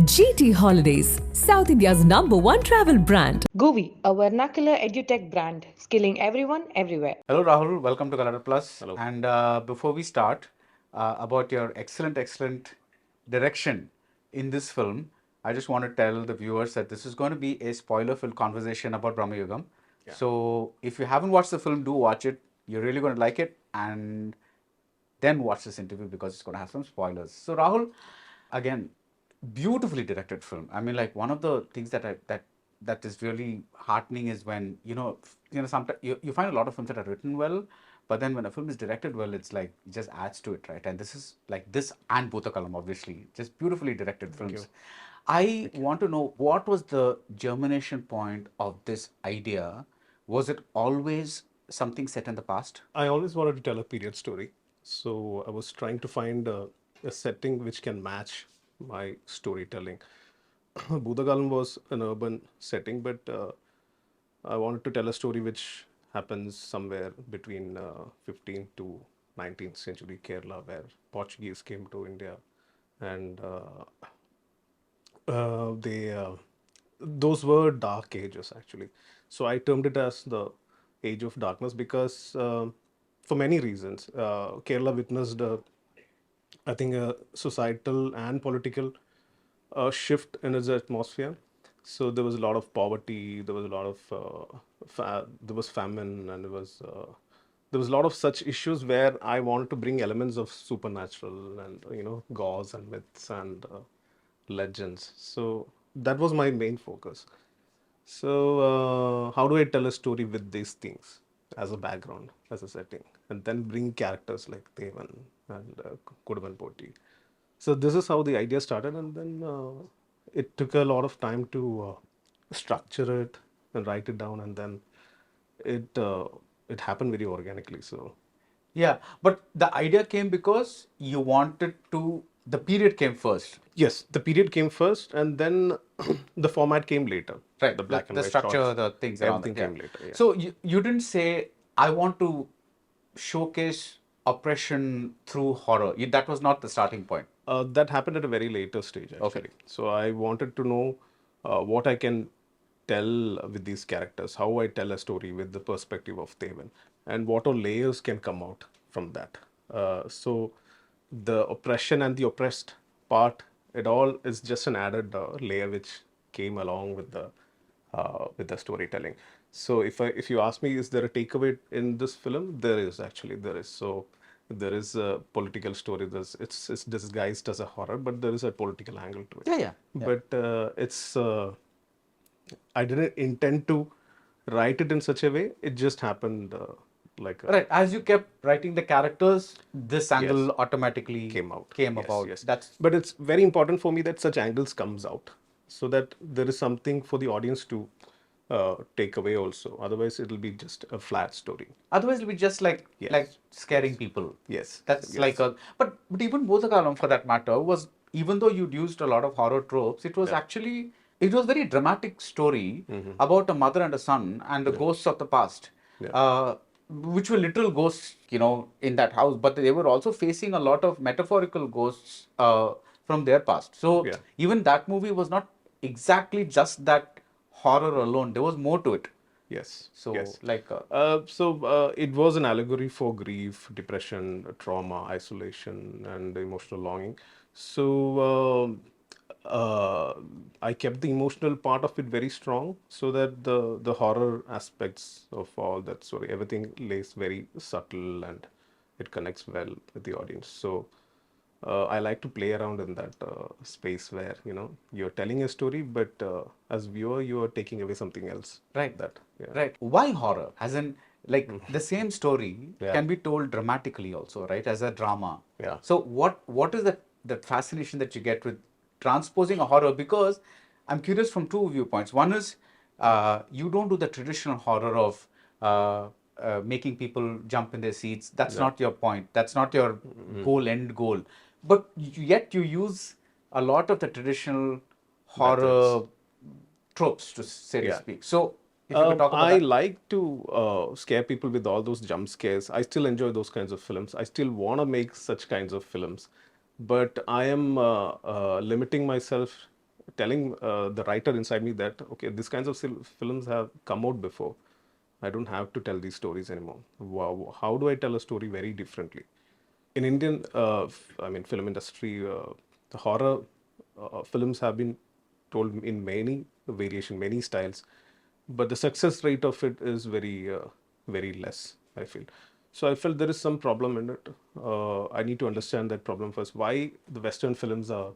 GT Holidays, South India's #1 travel brand. GUVI, a vernacular edutech brand, skilling everyone everywhere. Hello, Rahul. Welcome to Galatta Plus. Hello. And before we start, about your excellent direction in this film, I just want to tell the viewers that this is going to be a spoiler-filled conversation about Bramayugam. Yeah. So if you haven't watched the film, do watch it. You're really going to like it, and then watch this interview because it's going to have some spoilers. So Rahul, again, beautifully directed film. I mean, like, one of the things that is really heartening is when sometimes you find a lot of films that are written well, but then when a film is directed well, it's like it just adds to it, right? And this is like this and Bhutakalam, obviously, just beautifully directed films. I want to know, what was the germination point of this idea? Was it always something set in the past? I always wanted to tell a period story. So I was trying to find a setting which can match my storytelling. Bhutagalam was an urban setting, but I wanted to tell a story which happens somewhere between 15th to 19th century Kerala, where Portuguese came to India, and those were dark ages actually. So I termed it as the age of darkness because for many reasons, Kerala witnessed I think a societal and political shift in its atmosphere. So there was a lot of poverty, there was a lot of there was famine, and there was a lot of such issues where I wanted to bring elements of supernatural and gods and myths and legends. So that was my main focus. So how do I tell a story with these things as a background, as a setting, and then bring characters like Devan and Kuduman Poti. So this is how the idea started, and then it took a lot of time to structure it and write it down, and then it happened very organically. So Yeah, but the idea came because you wanted to, the period came first. yes, the period came first, and then the format came later. Right, The black and the white structure, shots, the things around everything it, yeah. came later. Yeah. So you didn't say, I want to showcase oppression through horror. That was not the starting point. That happened at a very later stage, actually. Okay. So I wanted to know what I can tell with these characters, how I tell a story with the perspective of Devan, and what all layers can come out from that. So the oppression and the oppressed part, it all is just an added layer which came along with the storytelling. So if you ask me, is there a takeaway in this film? There is, actually, there is. So there is a political story. It's disguised as a horror, but there is a political angle to it. Yeah. But I didn't intend to write it in such a way. It just happened Right, as you kept writing the characters, this angle Yes. automatically came out. Came Yes, about. yes. But it's very important for me that such angles comes out, so that there is something for the audience to take away also. Otherwise, it'll be just a flat story. Otherwise, it'll be just like Yes. scaring people. Yes. That's Yes. like a, but even Bhutakalam, for that matter, was, even though you'd used a lot of horror tropes, it was actually, it was very dramatic story about a mother and a son and the ghosts of the past, which were literal ghosts, in that house, but they were also facing a lot of metaphorical ghosts from their past. So even that movie was not exactly just that horror alone. There was more to it. Yes. So yes. like it was an allegory for grief, depression, trauma, isolation, and emotional longing. So I kept the emotional part of it very strong, so that the horror aspects of all that story, everything lays very subtle and it connects well with the audience. So I like to play around in that space where you're telling a story, but as viewer you are taking away something else. Right. That Right. Why horror? As in, like, the same story Yeah. can be told dramatically also, right? As a drama. Yeah. So what is that fascination that you get with transposing a horror? Because I'm curious from two viewpoints. One is you don't do the traditional horror of making people jump in their seats. That's not your point. That's not your end goal. But yet you use a lot of the traditional horror tropes, to say to speak. So if you could talk about I that. like to scare people with all those jump scares. I still enjoy those kinds of films. I still want to make such kinds of films, but I am limiting myself telling the writer inside me that, okay, these kinds of films have come out before. I don't have to tell these stories anymore. Wow, how do I tell a story very differently? In Indian, film industry, the horror films have been told in many variation, many styles, but the success rate of it is very less, I feel. So I felt there is some problem in it. I need to understand that problem first. Why the Western films are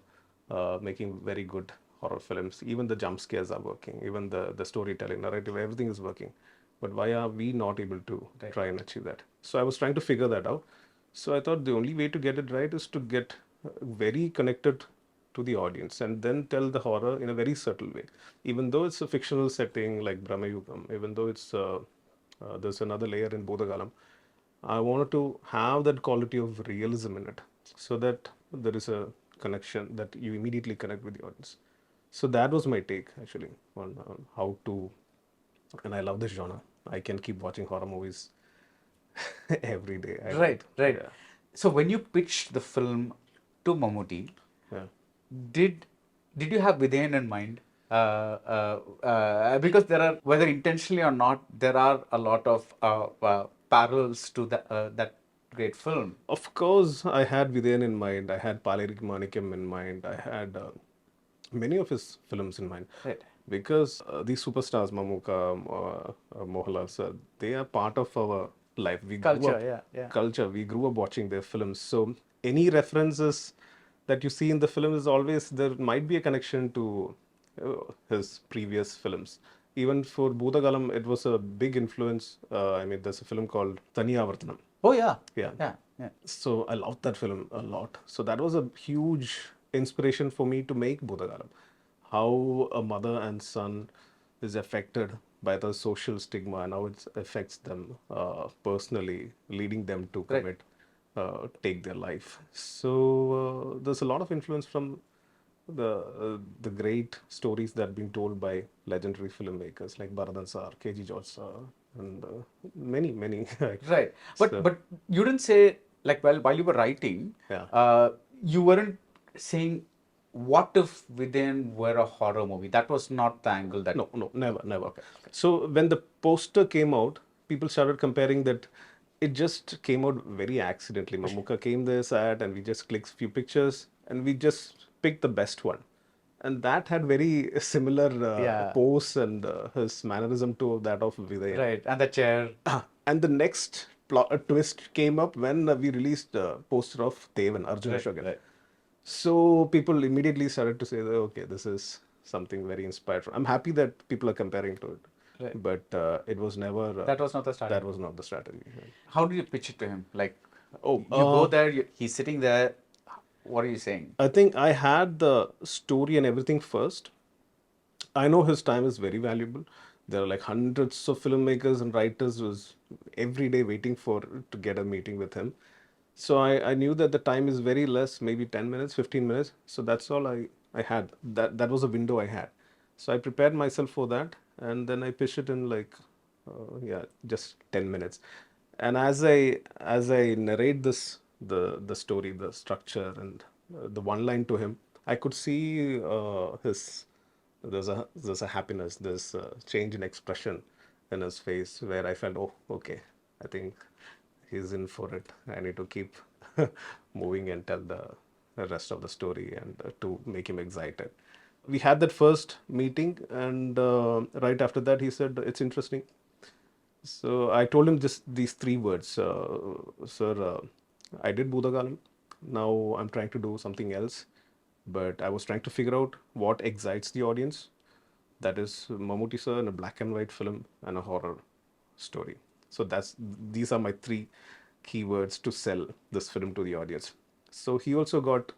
making very good horror films? Even the jump scares are working. Even the storytelling, narrative, everything is working. But why are we not able to try and achieve that? So I was trying to figure that out. So I thought the only way to get it right is to get very connected to the audience and then tell the horror in a very subtle way. Even though it's a fictional setting like Bramayugam, even though it's there's another layer in Bodhagalam, I wanted to have that quality of realism in it so that there is a connection that you immediately connect with the audience. So that was my take actually on how to, and I love this genre. I can keep watching horror movies every day. Right. Yeah. So when you pitched the film to Mammootty, Yeah. did you have Vidayan in mind? Because there are, whether intentionally or not, there are a lot of parallels to that great film. Of course, I had Vidayan in mind. I had Palerik Manikam in mind. I had many of his films in mind. Right. Because these superstars, Mamuka, Mohanlal sir, they are part of our life. We grew Culture, up, yeah. culture. We grew up watching their films. So any references that you see in the film is always, there might be a connection to his previous films. Even for Bhutagalam, it was a big influence. There's a film called Thaniyavartanam. Oh yeah. Yeah. Yeah. So I loved that film a lot. So that was a huge inspiration for me to make Bhutagalam. How a mother and son is affected by the social stigma and how it affects them personally, leading them to commit, take their life. So there's a lot of influence from the great stories that have been told by legendary filmmakers like Baradan sir, K.G. George sir, and many. Right. But you didn't say, like, while you were writing, Yeah. you weren't saying, what if Vidayan were a horror movie? That was not the angle that. No, never. So when the poster came out, people started comparing that it just came out very accidentally. Mamuka came there, sat, and we just clicked few pictures, and we just picked the best one. And that had very similar Yeah. pose and his mannerism to that of Vidya. Right. And the chair. And the next twist came up when we released a poster of Devan, Arjuna Shogun. Right. So people immediately started to say, that, okay, this is something very inspired from. I'm happy that people are comparing to it. Right. But it was never. That was not the strategy. That was not the strategy. Right. How did you pitch it to him? Like, Oh, you go there, he's sitting there. What are you saying? I think I had the story and everything first. I know his time is very valuable. There are like hundreds of filmmakers and writers who's every day waiting to get a meeting with him. So I knew that the time is very less, maybe 10 minutes, 15 minutes. So that's all I had. That was a window I had. So I prepared myself for that, and then I pitched it in like just 10 minutes. And as I narrate the story, the structure, and the one line to him, I could see there's a happiness, there's a change in expression in his face where I felt, oh, okay, I think he's in for it. I need to keep moving and tell the rest of the story and to make him excited. We had that first meeting, and right after that, he said, it's interesting. So I told him just these three words, sir, I did Budagalam. Now I'm trying to do something else, but I was trying to figure out what excites the audience. That is Mammootty sir in a black and white film and a horror story. So these are my three keywords to sell this film to the audience. So he also got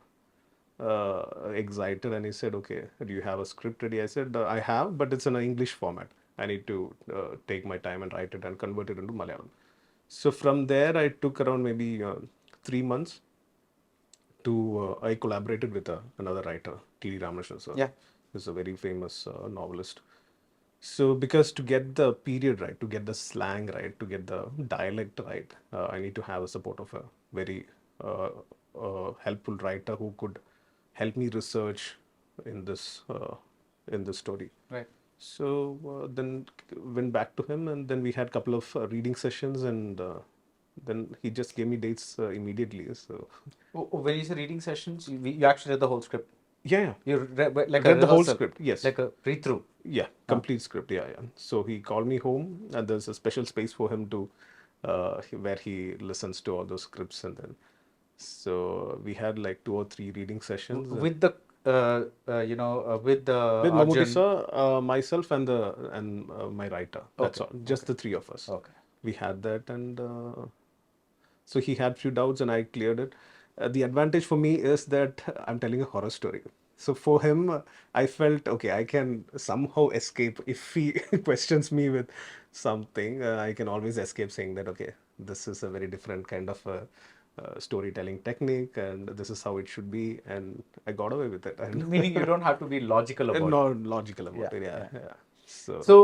excited and he said, okay, do you have a script ready? I said, I have, but it's in an English format. I need to take my time and write it and convert it into Malayalam. So from there, I took around maybe 3 months to, I collaborated with another writer, T.D. Ramakrishnan sir. Yeah. He's a very famous novelist. So because to get the period right, to get the slang right, to get the dialect right, I need to have the support of a very helpful writer who could help me research in this story. Right. So then went back to him, and then we had a couple of reading sessions, and then he just gave me dates immediately. So When you say reading sessions, you actually read the whole script. yeah, You like a read the whole rehearsal, script. Yes, like a read through. yeah, complete script. Yeah. So he called me home, and there's a special space for him to where he listens to all those scripts, and then so we had like 2 or 3 reading sessions With the with the with Mammootty Arjun. sir, myself, and my writer. That's Okay, all. Just the 3 of us. Okay. We had that, and so he had few doubts, and I cleared it. The advantage for me is that I'm telling a horror story. So for him, I felt okay. I can somehow escape if he questions me with something. I can always escape saying that okay, this is a very different kind of storytelling technique, and this is how it should be. And I got away with it. And Meaning you don't have to be logical about it. not logical about Yeah, it. Yeah, yeah. yeah. So So,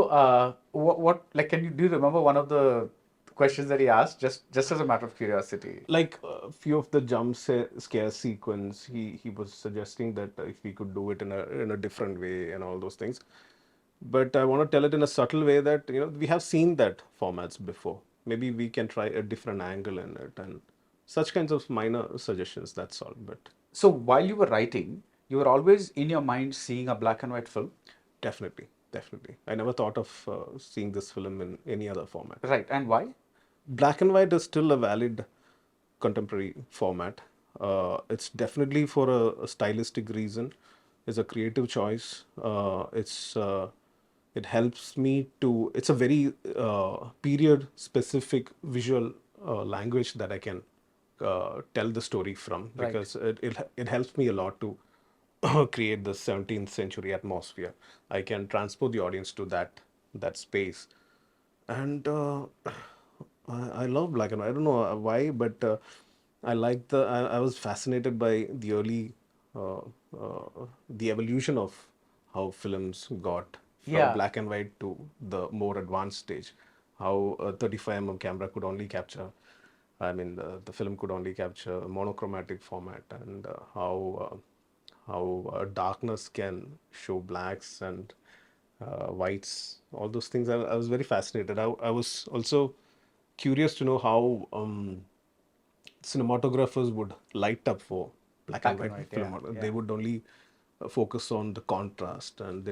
what like do you remember one of the questions that he asked? Just as a matter of curiosity. like a few of the scare sequence, he was suggesting that if we could do it in a different way and all those things. But I want to tell it in a subtle way that we have seen that formats before. Maybe we can try a different angle in it, and such kinds of minor suggestions. That's all. But So while you were writing, you were always in your mind seeing a black and white film, definitely, definitely, I never thought of seeing this film in any other format. right? And why? Black and white is still a valid contemporary format. It's definitely for a stylistic reason. It's a creative choice. It helps me to. It's a very period specific visual language that I can tell the story from, Right. because it helps me a lot to create the 17th century atmosphere. I can transport the audience to that space, and I love black and white. I don't know why, but I like I was fascinated by the early uh, the evolution of how films got from Yeah. black and white to the more advanced stage. How a 35 camera could only capture. I mean, the film could only capture a monochromatic format, and how darkness can show blacks and whites, all those things. I was very fascinated. I was also curious to know how cinematographers would light up for black and white film. yeah. They would only focus on the contrast, and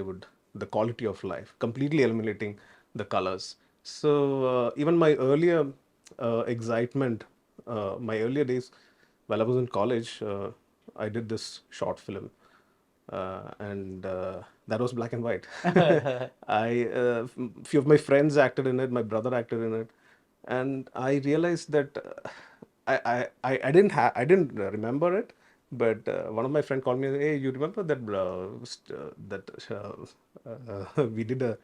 the quality of life, completely eliminating the colors. So even my earlier excitement, my earlier days while I was in college, I did this short film, and that was black and white. Few of my friends acted in it, my brother acted in it, and I realized that I didn't remember it, but one of my friend called me, hey, you remember that we did a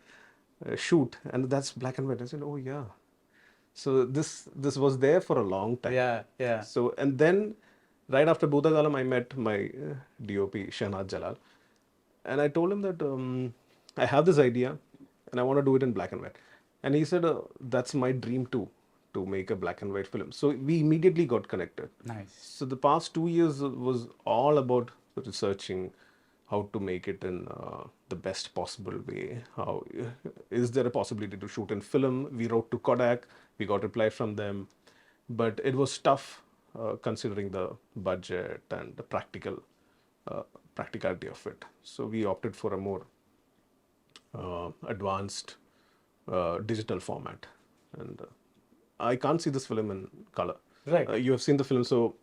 shoot, and that's black and white. I said, oh yeah. So this was there for a long time. Yeah, yeah. So, and then right after Bhutagalam, I met my DOP Shahnaz Jalal, and I told him that I have this idea, and I want to do it in black and white. And he said, that's my dream too, to make a black and white film. So we immediately got connected. Nice. So the past 2 years was all about researching how to make it in the best possible way. How is there a possibility to shoot in film? We wrote to Kodak, we got reply from them, but it was tough considering the budget and the practicality of it. So we opted for a more advanced digital format, and I can't see this film in color. Right. You have seen the film, so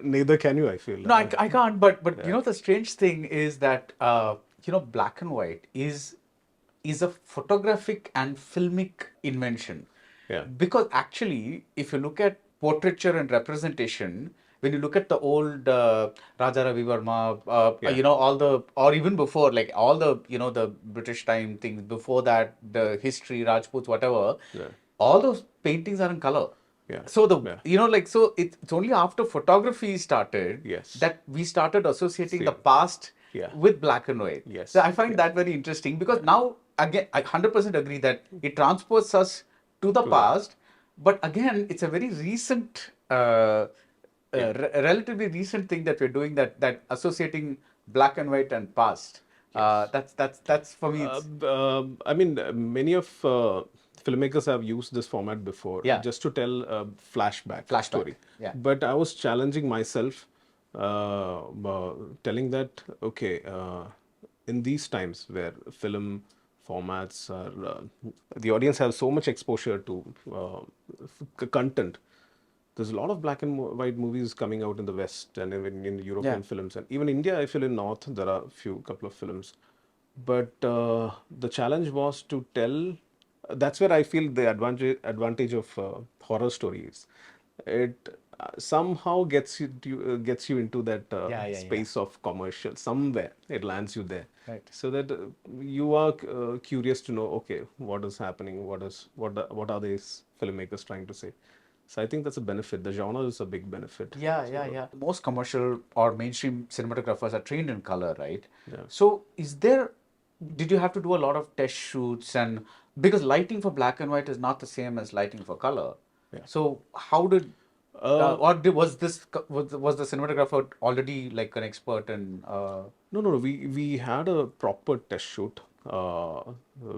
neither can you, I feel. No, I can't. But you know, the strange thing is that black and white is a photographic and filmic invention. Yeah. Because actually, if you look at portraiture and representation, when you look at the old Raja Ravi Verma, all the, or even before, like all the, the British time things, before that, the history, Rajputs, whatever, all those paintings are in color. Yeah. So so it's only after photography started Yes. that we started associating the past with black and white. Yes. So I find that very interesting, because now, again, I 100% agree that it transports us to the past, but again, it's a very recent, relatively recent thing that we're doing, that associating black and white and past. That's for me. It's, I mean, many of filmmakers have used this format before, Yeah. just to tell a flashback story. yeah. But I was challenging myself, telling that, okay, in these times where film formats are, the audience has so much exposure to content. There's a lot of black and white movies coming out in the West and even in European films, and even India. I feel in North there are a couple of films, but the challenge was to tell. That's where I feel the advantage of horror stories. It somehow gets you into that space of commercial. Somewhere it lands you there, Right. so that you are curious to know, okay, what is happening, what are these filmmakers trying to say. So I think that's a benefit. The genre is a big benefit. Yeah. Most commercial or mainstream cinematographers are trained in color, right? Yeah. So did you have to do a lot of test shoots, and because lighting for black and white is not the same as lighting for color. Yeah. So how did was the cinematographer already like an expert in? No. We had a proper test shoot.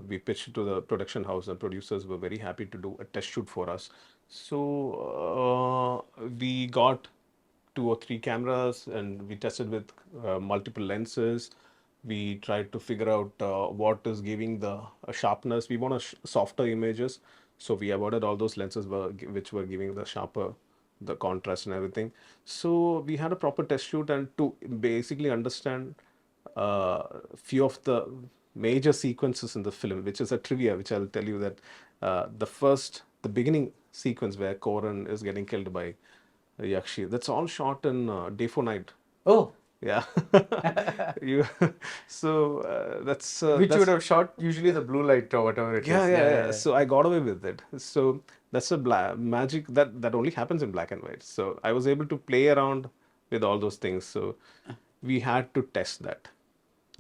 We pitched to the production house, and producers were very happy to do a test shoot for us. So we got 2 or 3 cameras, and we tested with multiple lenses. We tried to figure out what is giving the sharpness. We want softer images, so we avoided all those lenses which were giving the contrast and everything. So we had a proper test shoot, and to basically understand few of the major sequences in the film, which is a trivia, which I'll tell you that the beginning sequence where Koran is getting killed by Yakshi, that's all shot in day for night. Oh, Yeah. you, so which that's, you would have shot usually the blue light or whatever it is. yeah. So I got away with it. So that's a magic that only happens in black and white. So I was able to play around with all those things. So we had to test that,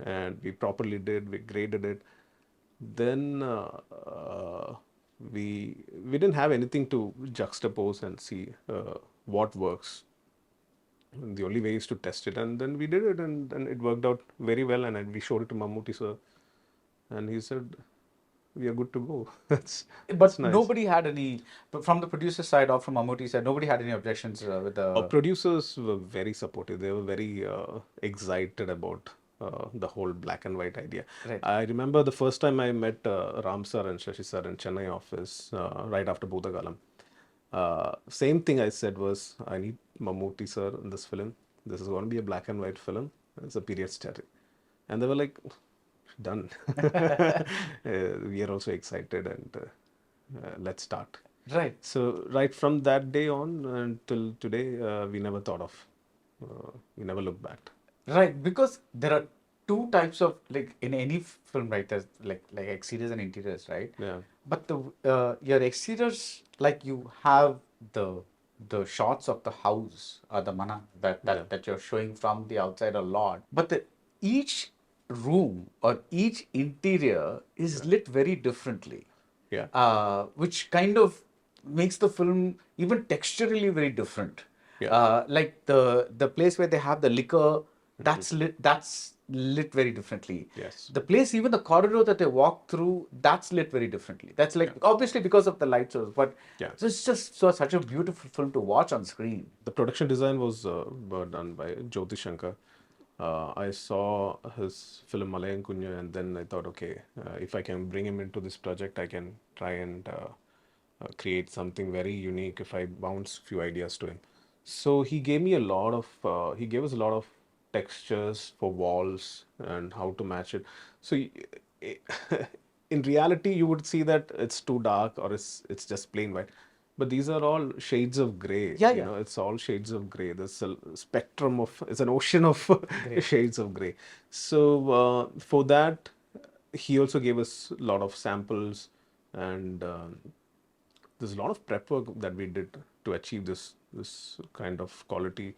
and we properly did. We graded it. Then we didn't have anything to juxtapose and see what works. The only way is to test it, and then we did it, and it worked out very well. And we showed it to Mammootty sir, and he said, "We are good to go." That's But nice. nobody had any, but from the producer side or from Mammootty side, nobody had any objections with the. Our producers were very supportive. They were very excited about the whole black and white idea. Right. I remember the first time I met Ram sir and Shashi sir in Chennai office right after Bhutagalam. Same thing I said was, I need Mammootty sir in this film. This is going to be a black and white film. It's a period story. And they were like, done. We are also excited, and let's start. Right. So right from that day on until today, we never thought of, we never looked back. Right, because there are two types of, like in any film, right? There's like exteriors and interiors, right? Yeah. But the your exteriors, like you have the shots of the house or the mana that you're showing from the outside a lot. But each room or each interior is lit very differently. Yeah. Which kind of makes the film even texturally very different. Yeah. Like the place where they have the liquor, that's lit very differently. Yes. The place, even the corridor that they walk through, that's lit very differently. That's like obviously because of the light source, but Yeah. so it's just such a beautiful film to watch on screen. The production design was done by Jyoti Shankar. I saw his film Malayan Kunya, and then I thought, okay, if I can bring him into this project, I can try and create something very unique if I bounce few ideas to him. So he gave me he gave us a lot of textures for walls and how to match it. So in reality, you would see that it's too dark or it's just plain white. But these are all shades of gray. Yeah, you know, it's all shades of gray. There's a spectrum of, it's an ocean of shades of gray. So for that, he also gave us a lot of samples, and there's a lot of prep work that we did to achieve this kind of quality,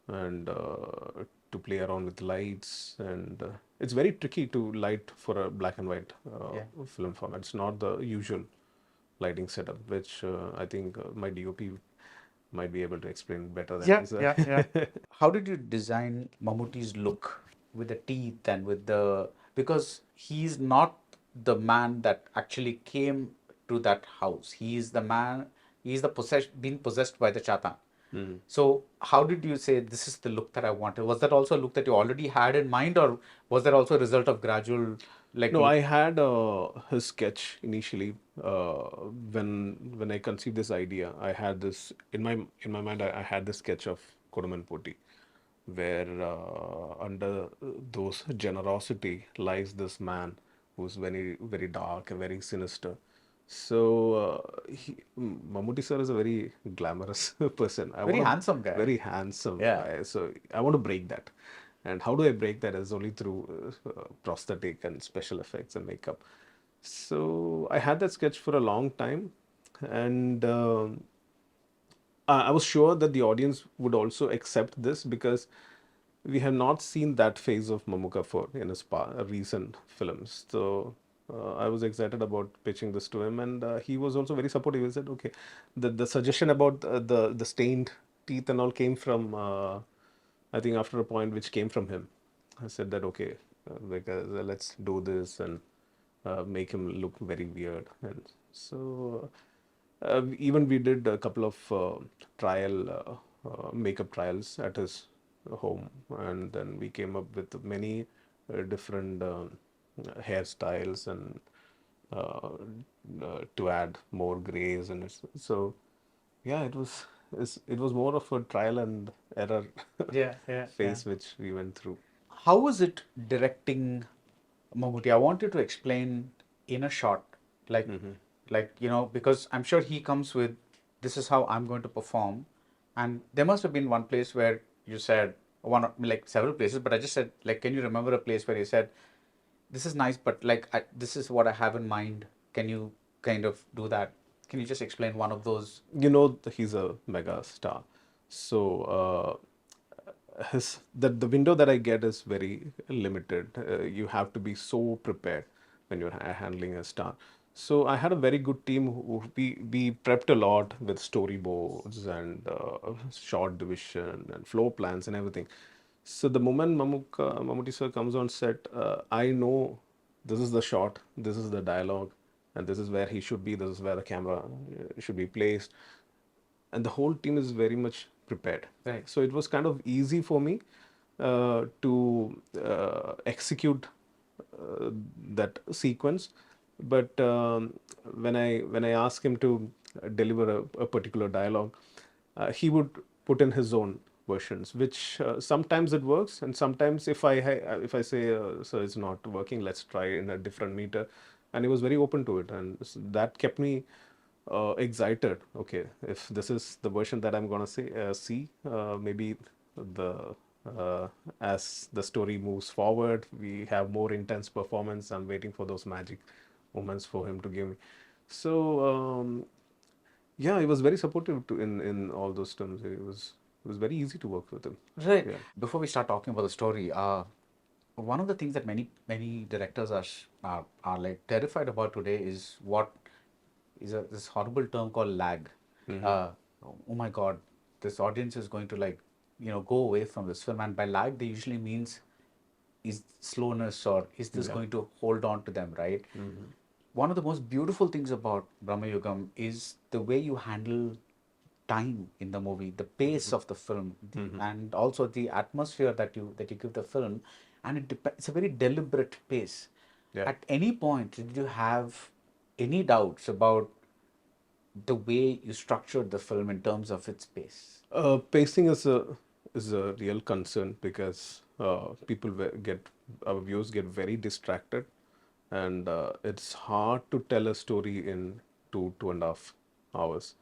and to play around with lights, and it's very tricky to light for a black and white film format. It's not the usual lighting setup, which I think my DOP might be able to explain better than Yeah. How did you design Mammootty's look? with the teeth and with the, because he's not the man that actually came to that house. He is the man. He is the being possessed by the Chatan. So how did you say this is the look that I wanted? Was that also a look that you already had in mind, or was that also a result of gradual, like? No, I had his sketch initially. When I conceived this idea, I had this in my mind. I had this sketch of Kodaman Poti, where under those generosity lies this man who's very very dark and very sinister. So Mammootty sir is a very glamorous person. Very handsome guy. Very handsome Yeah. guy. So I want to break that. And how do I break that? Is only through prosthetic and special effects and makeup. So I had that sketch for a long time, and I was sure that the audience would also accept this because we have not seen that phase of Mamuka for in his recent films. So I was excited about pitching this to him, and he was also very supportive. He said, "Okay." The suggestion about the stained teeth and all came from I think after a point which came from him. I said that okay, let's do this and make him look very weird, and so. Even we did a couple of makeup trials at his home, and then we came up with many different hairstyles and to add more grays and so yeah, it was more of a trial and error phase which we went through. How was it directing Mammootty? I want you to explain in a shot, like, because I'm sure he comes with, this is how I'm going to perform, and there must have been one place where you said like several places, but I just said, like, can you remember a place where you said, this is nice, but like, this is what I have in mind. Can you kind of do that? Can you just explain one of those? He's a mega star, so the window that I get is very limited. You have to be so prepared when you're handling a star. So I had a very good team who we prepped a lot with storyboards and shot division and floor plans and everything. So the moment Mammootty sir comes on set, I know this is the shot, this is the dialogue, and this is where he should be. This is where the camera should be placed, and the whole team is very much prepared. Right. So it was kind of easy for me to execute that sequence. But when I asked him to deliver a particular dialogue, he would put in his own versions, which sometimes it works, and sometimes if I say, "So it's not working, let's try in a different meter," and he was very open to it, and that kept me excited. Okay, if this is the version that I'm gonna see, maybe the as the story moves forward, we have more intense performance. I'm waiting for those magic moments for him to give me. So yeah, he was very supportive in all those terms. It was very easy to work with him. Right. Yeah. Before we start talking about the story, one of the things that many directors are like terrified about today is what is this horrible term called lag. Oh my God, this audience is going to like go away from this film, and by lag they usually means is slowness or is this going to hold on to them, right? One of the most beautiful things about Bramayugam is the way you handle time in the movie, the pace of the film, and also the atmosphere that you give the film, and it's a very deliberate pace. Yeah. At any point, did you have any doubts about the way you structured the film in terms of its pace? Pacing is a real concern because our viewers get very distracted, and it's hard to tell a story in 2.5 hours.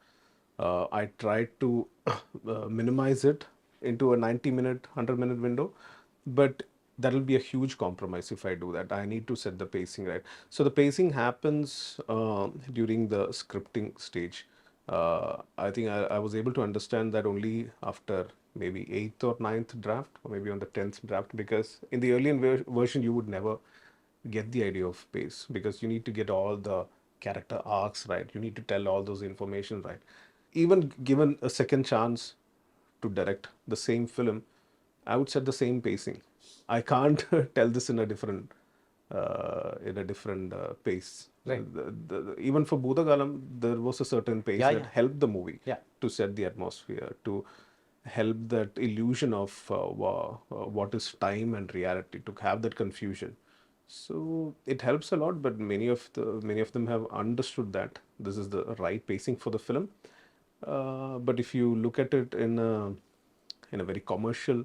I tried to minimize it into a 90-minute, 100-minute window, but that'll be a huge compromise if I do that. I need to set the pacing right. So the pacing happens during the scripting stage. I think I was able to understand that only after maybe 8th or 9th draft, or maybe on the 10th draft, because in the earlier version you would never get the idea of pace because you need to get all the character arcs right. You need to tell all those information right. Even given a second chance to direct the same film, I would set the same pacing. I can't tell this in a different pace. Right. Even for Bhutagalam, there was a certain pace Yeah, that yeah. helped the movie Yeah. to set the atmosphere, to help that illusion of what is time and reality, to have that confusion. So it helps a lot, but many of them have understood that this is the right pacing for the film. But if you look at it in a very commercial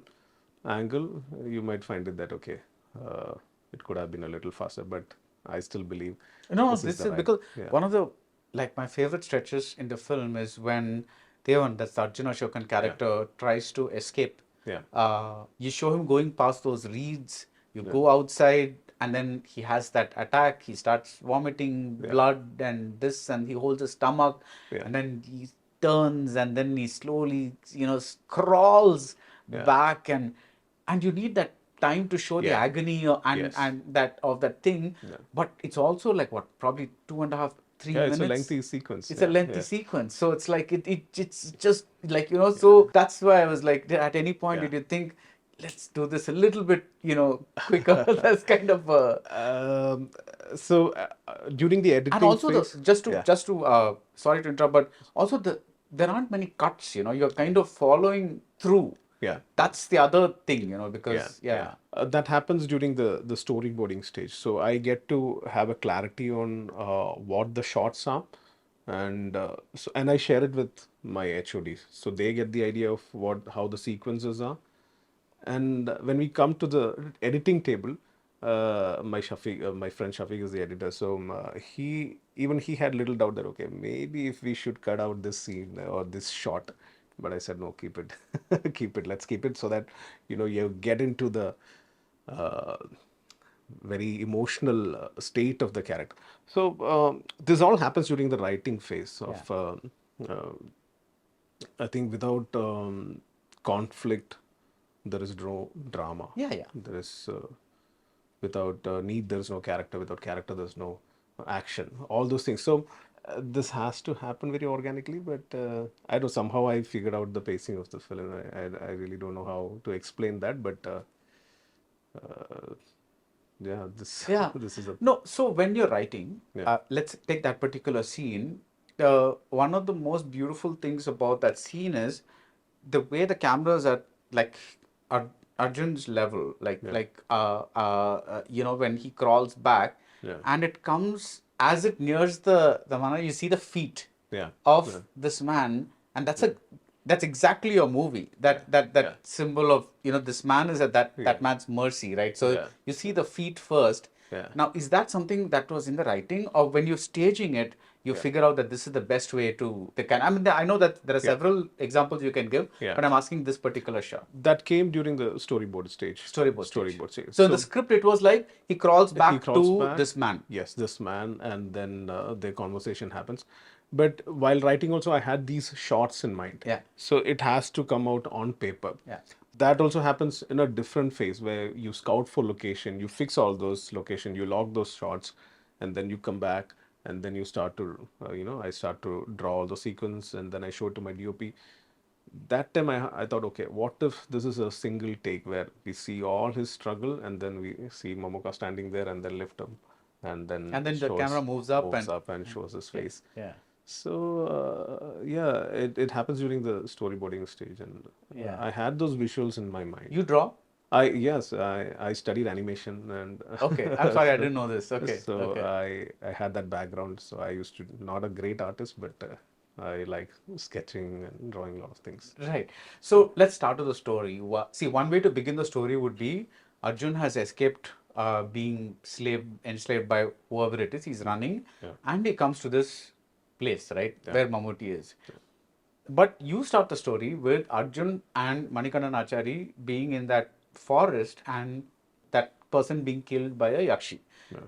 angle, you might find it that okay, it could have been a little faster, but I still believe No, this this the is right. because Yeah. one of the my favorite stretches in the film is when Devan, that's the Arjuna Ashokan character, tries to escape. Yeah. You show him going past those reeds. You go outside, and then he has that attack. He starts vomiting blood and this, and he holds his stomach, Yeah. and then he turns, and then he slowly, crawls back, and you need that time to show the Yeah. agony and that of that thing. But it's also like what, probably 2.5, 3 Yeah, minutes. it's a lengthy sequence. It's Yeah, a lengthy yeah. sequence, so it's like it's just like so that's why I was like, at any point Yeah. did you think, let's do this a little bit quicker? That's kind of So during the editing and also phase, just to sorry to interrupt, but also there aren't many cuts. You're kind of following through. Yeah. That's the other thing, because that happens during the storyboarding stage. So I get to have a clarity on what the shots are, and and I share it with my HODs, so they get the idea of how the sequences are. And when we come to the editing table, my friend Shafiq is the editor. So he had little doubt that okay, maybe if we should cut out this scene or this shot, but I said no, keep it, keep it. Let's keep it so that you get into the very emotional state of the character. So this all happens during the writing phase of. Uh, I think without conflict, there is no drama. Yeah. There is without need, there is no character. Without character, there's no action. All those things. So this has to happen very organically. But I don't know. Somehow I figured out the pacing of the film. I really don't know how to explain that. But yeah, this this is a No, so when you're writing, Yeah. let's take that particular scene. One of the most beautiful things about that scene is the way the cameras are like Arjun's level, when he crawls back, Yeah. and it comes as it nears the manana, you see the feet Yeah. of this man, and that's exactly your movie. That symbol of this man is at that man's mercy, right? So you see the feet first. Yeah. Now, is that something that was in the writing, or when you're staging it, you figure out that this is the best way to I mean, I know that there are several examples you can give, Yeah. but I'm asking this particular shot. That came during the storyboard stage. Storyboard stage. So in the script, it was like he crawls back to this man. Yes, this man, and then the conversation happens. But while writing, also I had these shots in mind. Yeah. So it has to come out on paper. Yeah. That also happens in a different phase where you scout for location, you fix all those location, you log those shots, and then you come back, and then you start to, I start to draw all the sequence, and then I show it to my DOP. That time I thought, okay, what if this is a single take where we see all his struggle, and then we see Mamuka standing there and then lift him, and then the camera moves up and shows his face. Yeah. So it happens during the storyboarding stage, and I had those visuals in my mind. You draw? Yes, I studied animation, and Okay, I'm sorry, I didn't know this. Okay. so okay. I had that background. So I used to, not a great artist, but I like sketching and drawing a lot of things. Right. So let's start with the story. See, one way to begin the story would be Arjun has escaped being enslaved by whoever it is. He's running, and he comes to this place, right, where Mammootty is. But you start the story with Arjun and Manikandan Achari being in that forest and that person being killed by a Yakshi.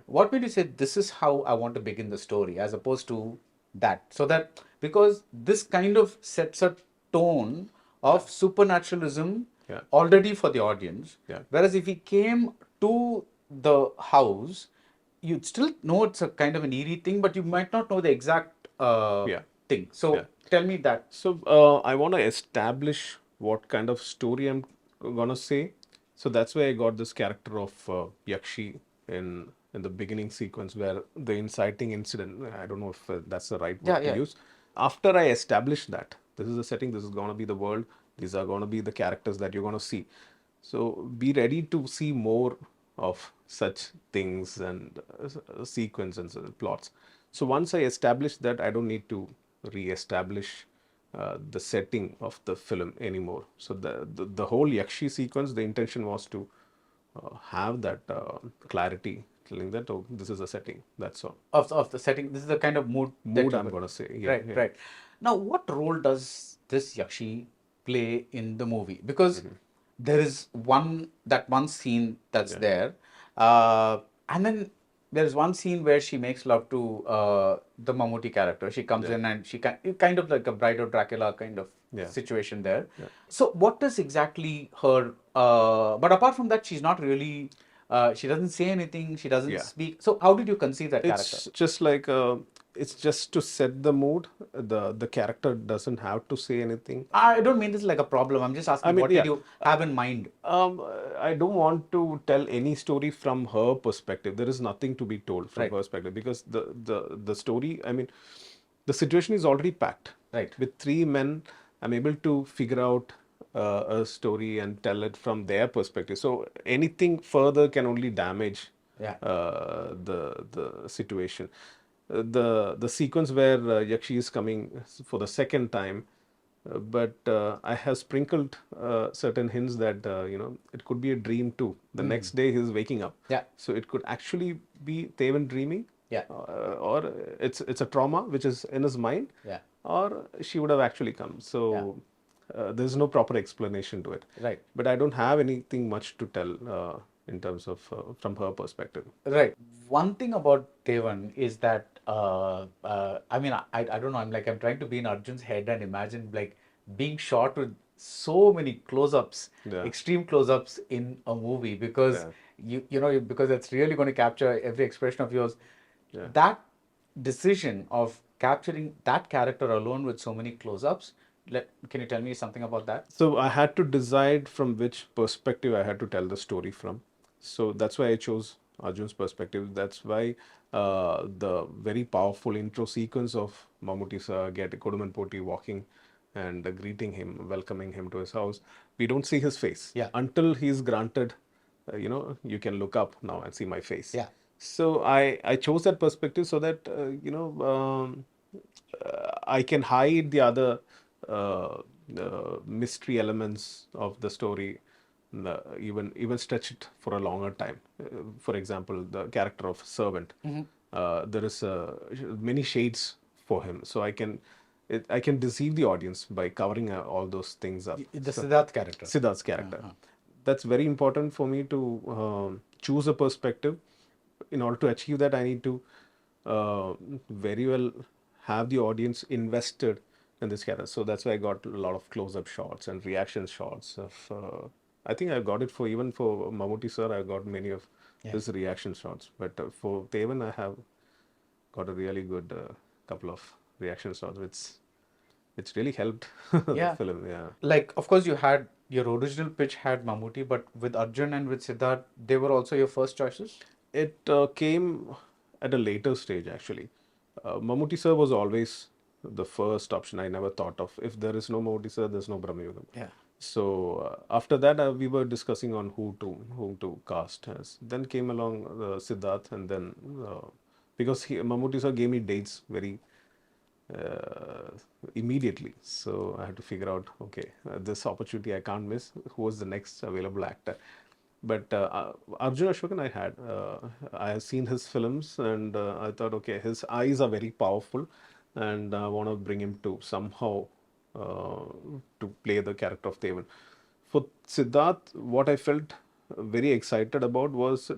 What made you say this is how I want to begin the story as opposed to that? So that, because this kind of sets a tone of supernaturalism already for the audience. Whereas if he came to the house, you'd still know it's a kind of an eerie thing, but you might not know the exact thing. So tell me that. So I want to establish what kind of story I'm gonna say. So that's why I got this character of Yakshi in the beginning sequence where the inciting incident. I don't know if that's the right word to use. After I established that this is the setting, this is gonna be the world, these are gonna be the characters that you're gonna see. So be ready to see more of such things and sequences and plots. So once I establish that, I don't need to re-establish the setting of the film anymore. So the whole Yakshi sequence, the intention was to have that clarity, telling that, oh, this is a setting. That's all. Of the setting. This is the kind of mood that Mood you I'm put. gonna say. Yeah, Right, yeah. right. Now, what role does this Yakshi play in the movie? Because there is one scene that's Yeah. there, and then there is one scene where she makes love to the Mammootty character. She comes in and she kind of like a Bride of Dracula kind of Yeah. situation there. Yeah. So, what is exactly her? But apart from that, she's not really. She doesn't say anything. She doesn't Yeah. speak. So, how did you conceive that character? It's just like it's just to set the mood. The character doesn't have to say anything. I don't mean this like a problem. I'm just asking, I mean, what yeah. did you have in mind? I don't want to tell any story from her perspective. There is nothing to be told from Right. her perspective because the story. I mean, the situation is already packed. Right. With three men, I'm able to figure out a story and tell it from their perspective. So anything further can only damage Yeah. the situation. The sequence where Yakshi is coming for the second time, but I have sprinkled certain hints that it could be a dream too. The next day he's waking up. Yeah. So it could actually be Tevan dreaming. Yeah. Or it's a trauma which is in his mind. Yeah. Or she would have actually come. So there's no proper explanation to it. Right. But I don't have anything much to tell in terms of from her perspective. Right. One thing about Devan is that I mean I don't know. I'm trying to be in Arjun's head and imagine like being shot with so many close-ups, Yeah. extreme close-ups in a movie because because it's really going to capture every expression of yours. Yeah. That decision of capturing that character alone with so many close-ups. Can you tell me something about that? So I had to decide from which perspective I had to tell the story from. So that's why I chose Arjun's perspective. That's why the very powerful intro sequence of Mammootty sir get Koduman Poti walking and greeting him, welcoming him to his house. We don't see his face until he's granted. You can look up now and see my face. Yeah. So I chose that perspective so that I can hide the other mystery elements of the story, even stretch it for a longer time. For example, the character of servant. There is many shades for him, so I can deceive the audience by covering all those things up. The Siddharth character. Siddharth's character. That's very important for me to choose a perspective. In order to achieve that, I need to very well have the audience invested in this character. So that's why I got a lot of close-up shots and reaction shots of. I think I got it for Mammootty sir. I got many of his reaction shots, but for Tevan, I have got a really good couple of reaction shots, which really helped the film. Yeah. Like, of course, you had your original pitch had Mammootty, but with Arjun and with Siddharth, they were also your first choices? It came at a later stage, actually. Mammootty sir was always the first option I never thought of. If there is no Mammootty sir, there's no Bramayugam. Yeah. So after that, we were discussing on who to cast as. Then came along Siddharth, and then because Mammootty sir gave me dates very immediately, so I had to figure out, okay, this opportunity I can't miss. Who was the next available actor? But Arjun Ashokan I have seen his films, and I thought, okay, his eyes are very powerful, and I want to bring him to somehow to play the character of Devan. For Siddharth, what I felt very excited about was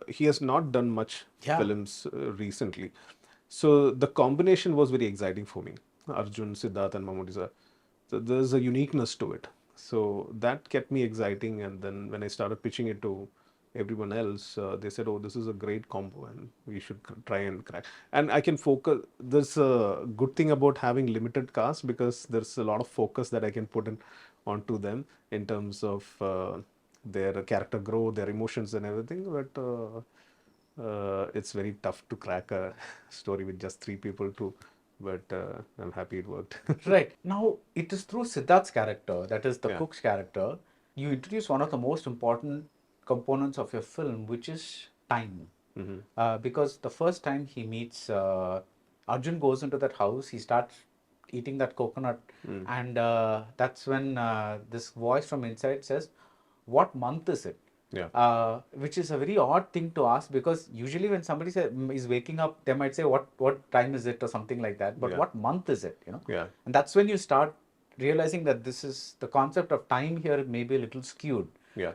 he has not done much films recently. So the combination was very exciting for me. Arjun, Siddharth and Mammootty sir. So there's a uniqueness to it. So that kept me exciting, and then when I started pitching it to everyone else, they said, "Oh, this is a great combo, and we should try and crack." And I can focus. There's a good thing about having limited cast because there's a lot of focus that I can put in onto them in terms of their character growth, their emotions and everything. But it's very tough to crack a story with just 3 people too. But I'm happy it worked. Right. Now, it is through Siddharth's character, that is the Yeah. cook's character, you introduce one of the most important components of your film, which is time. Because the first time he meets, Arjun goes into that house, he starts eating that coconut, and that's when this voice from inside says, "What month is it?" Yeah. Which is a very odd thing to ask, because usually when somebody is waking up, they might say, "What time is it?" or something like that. But Yeah. what month is it? Yeah. And that's when you start realizing that this is the concept of time here may be a little skewed. Yeah.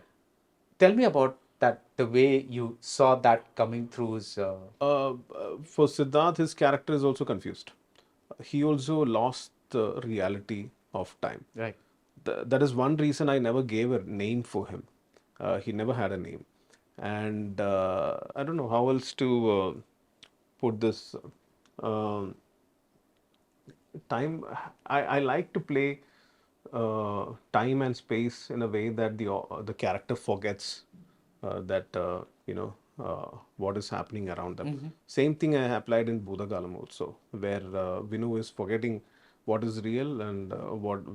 Tell me about that, the way you saw that coming through. For Siddharth, his character is also confused. He also lost the reality of time. Right. That is one reason I never gave a name for him. He never had a name. And I don't know how else to put this. Um time, I like to play time and space in a way that the character forgets that what is happening around them. Same thing I applied in Budagalam also, where Vinu is forgetting what is real and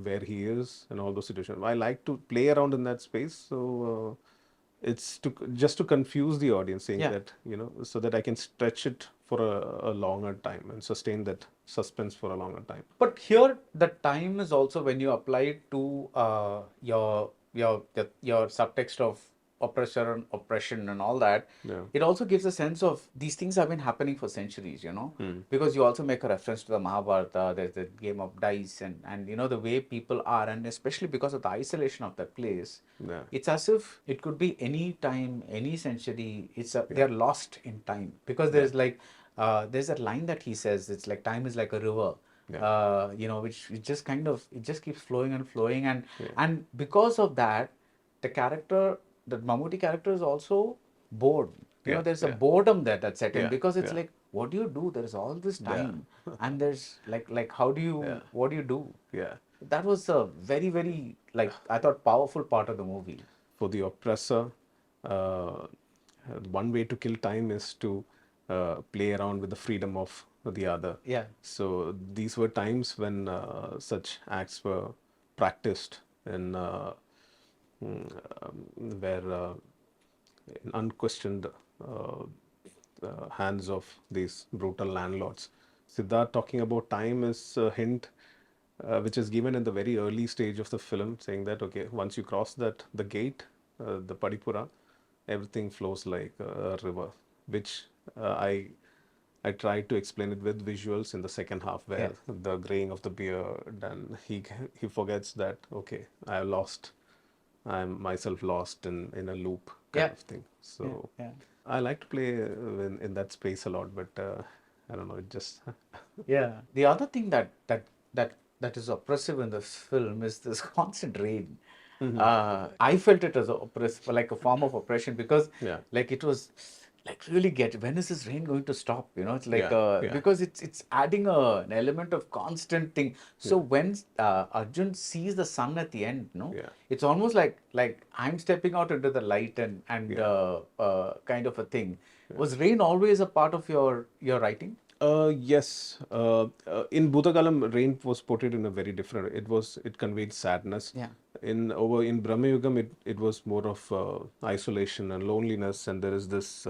where he is and all those situations. I like to play around in that space, so it's just to confuse the audience, saying Yeah. that so that I can stretch it for a longer time and sustain that suspense for a longer time. But here, the time is also when you apply it to your subtext of oppression and all that. Yeah. It also gives a sense of these things have been happening for centuries, because you also make a reference to the Mahabharata. There's the game of dice, and the way people are, and especially because of the isolation of that place. Yeah. It's as if it could be any time, any century. They're lost in time, because there's there's that line that he says. It's like time is like a river, which it just it just keeps flowing and flowing, and because of that, the Mammootty character is also bored. Yeah, There's a yeah. boredom there that's set in, Yeah, because it's yeah. like, what do you do? There's all this time, and there's how do you, what do you do? Yeah. That was a very, very, I thought, powerful part of the movie. For the oppressor, uh, one way to kill time is to play around with the freedom of the other. Yeah. So these were times when such acts were practiced in where in unquestioned hands of these brutal landlords. Siddharth talking about time is a hint which is given in the very early stage of the film, saying that okay, once you cross the gate, the Padipura, everything flows like a river, which I tried to explain it with visuals in the second half, where the graying of the beard, and he forgets that okay, I'm myself lost in a loop kind of thing. So I like to play in that space a lot, but I don't know, it just Yeah. The other thing that is oppressive in this film is this constant rain. I felt it as like a form of oppression, because Yeah. it was like, really when is this rain going to stop? It's like Yeah. because it's adding an element of constant thing. So when Arjun sees the sun at the end, Yeah. it's almost like I'm stepping out into the light, and kind of a thing. Was rain always a part of your writing? Yes. In Bhutagalam, rain was portrayed in a very different. It conveyed sadness. Yeah. In Bramayugam, it was more of isolation and loneliness, and there is this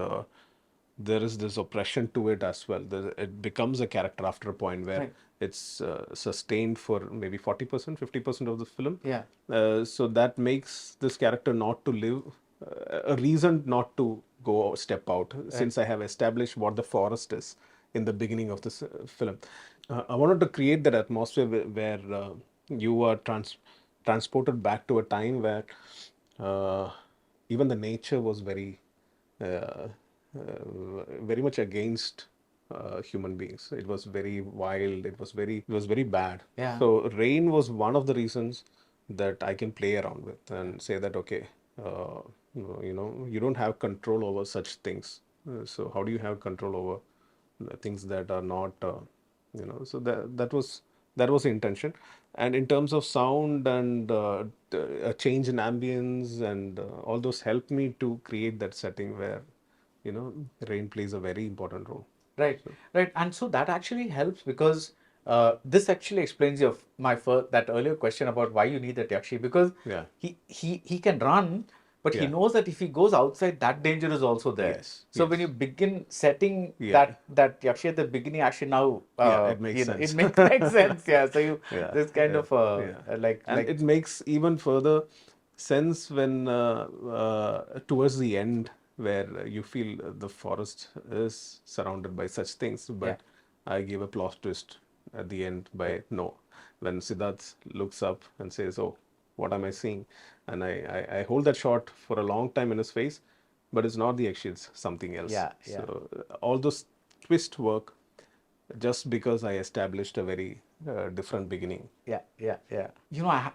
oppression to it as well. It becomes a character after a point where Right. it's sustained for maybe 40%, 50% of the film. Yeah. So that makes this character not to live, a reason not to go step out, since I have established what the forest is in the beginning of this film. I wanted to create that atmosphere where you are transported back to a time where even the nature was very much against human beings. It was very wild. It was very bad. Yeah. So rain was one of the reasons that I can play around with and say that okay, you don't have control over such things. So how do you have control over the things that are not, so that was the intention. And in terms of sound and a change in ambience and all those helped me to create that setting where, rain plays a very important role. Right, right, and so that actually helps because this actually explains my first that earlier question about why you need that yakshi, because Yeah. he can run, but he Yeah. knows that if he goes outside, that danger is also there. Yes, So yes. when you begin setting Yeah. that yakshi at the beginning, actually now It makes sense. it makes sense. Yeah, so you Yeah, this kind of and it makes even further sense when towards the end where you feel the forest is surrounded by such things, but I gave a plot twist at the end by no, when Siddharth looks up and says, "Oh, what am I seeing?" And I hold that shot for a long time in his face, but it's not the action, it's something else. Yeah, yeah. So all those twist work just because I established a very different beginning. Yeah, yeah, yeah.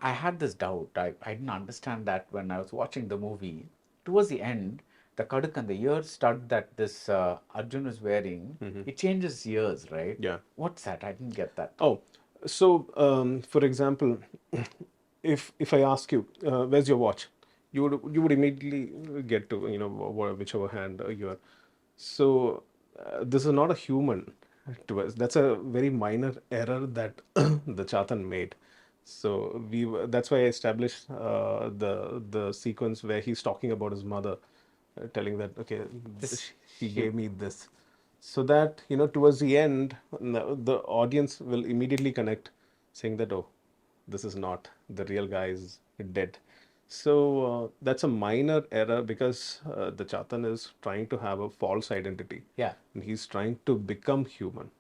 I had this doubt. I didn't understand that when I was watching the movie. Towards the end, the kaduk and the ear stud that this Arjun is wearing, it changes ears, right? Yeah. What's that? I didn't get that. Oh, so for example, if I ask you, where's your watch? You would immediately get to whichever hand you are. So this is not a human to us. That's a very minor error that the Chatan made. So that's why I established the sequence where he's talking about his mother, telling that okay, she gave me this, so that towards the end the audience will immediately connect, saying that oh, this is not the real guy is dead. So that's a minor error because the Chatan is trying to have a false identity. Yeah. And he's trying to become human.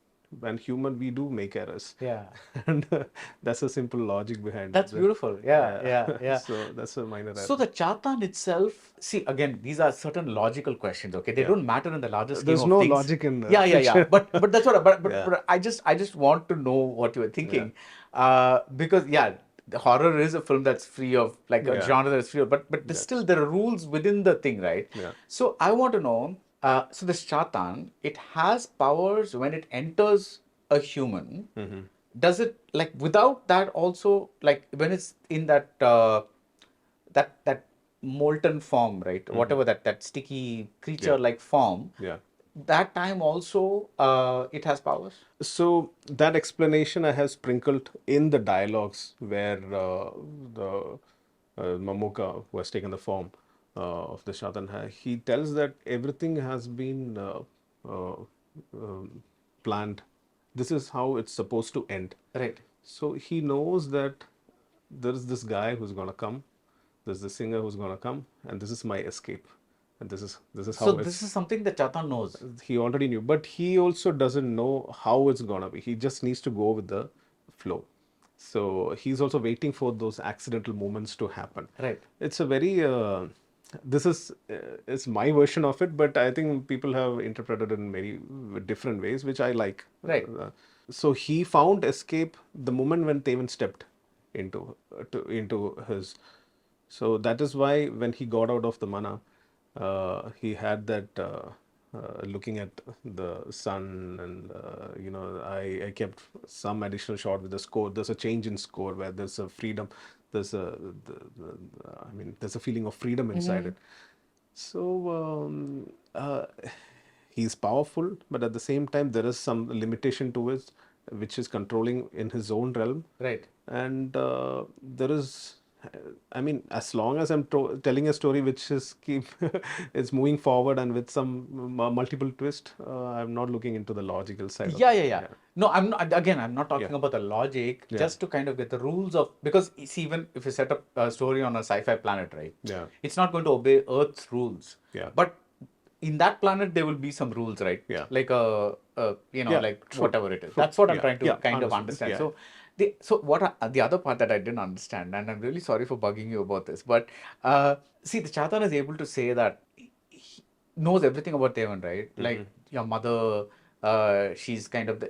And human, we do make errors. Yeah. And that's a simple logic behind That's it. beautiful. Yeah. So that's a minor error. So the Chatan itself, see, again, these are certain logical questions, okay? They don't matter in the larger scheme There's of no things. logic in Yeah. fiction. But that's what. But Yeah. I just want to know what you were thinking, because the horror is a film that's free of like a genre that's free of, but there's still there are rules within the thing, right? Yeah. So I want to know. So this Chatan, it has powers when it enters a human. Does it like without that also, like when it's in that that molten form, right? Whatever that sticky creature like form. Yeah. That time also it has powers. So that explanation I have sprinkled in the dialogues where the Mamuka, who has taken the form of the Shatan, he tells that everything has been planned. This is how it's supposed to end. Right. So he knows that there is this guy who's gonna come, there's the singer who's gonna come, and this is my escape. And this is how So this is something that Chatan knows. he already knew, but he also doesn't know how it's gonna be. He just needs to go with the flow. So he's also waiting for those accidental moments to happen. Right. It's a very this is it's my version of it, but I think people have interpreted it in many different ways, which I like. Right. So he found escape the moment when Tevan stepped into his. So that is why when he got out of the mana, he had that looking at the sun, and I kept some additional shot with the score. There's a change in score where there's a freedom. There's there's a feeling of freedom inside it. So he's powerful, but at the same time there is some limitation to it, which is controlling in his own realm. Right. And there is, as long as I'm telling a story which is it's moving forward and with some multiple twist, I'm not looking into the logical side. Yeah. No, I'm not. Again, I'm not talking about the logic. Just to kind of get the rules of, because see, even if you set up a story on a sci-fi planet, right? Yeah. It's not going to obey Earth's rules. Yeah. But in that planet, there will be some rules, right? Yeah. Like like true. whatever it is. That's what I'm trying to Yeah, kind of understood. understand. Yeah. So the other part that I didn't understand, and I'm really sorry for bugging you about this, but see, the Chatan is able to say that he knows everything about Devan, right? Like your mother, she's kind of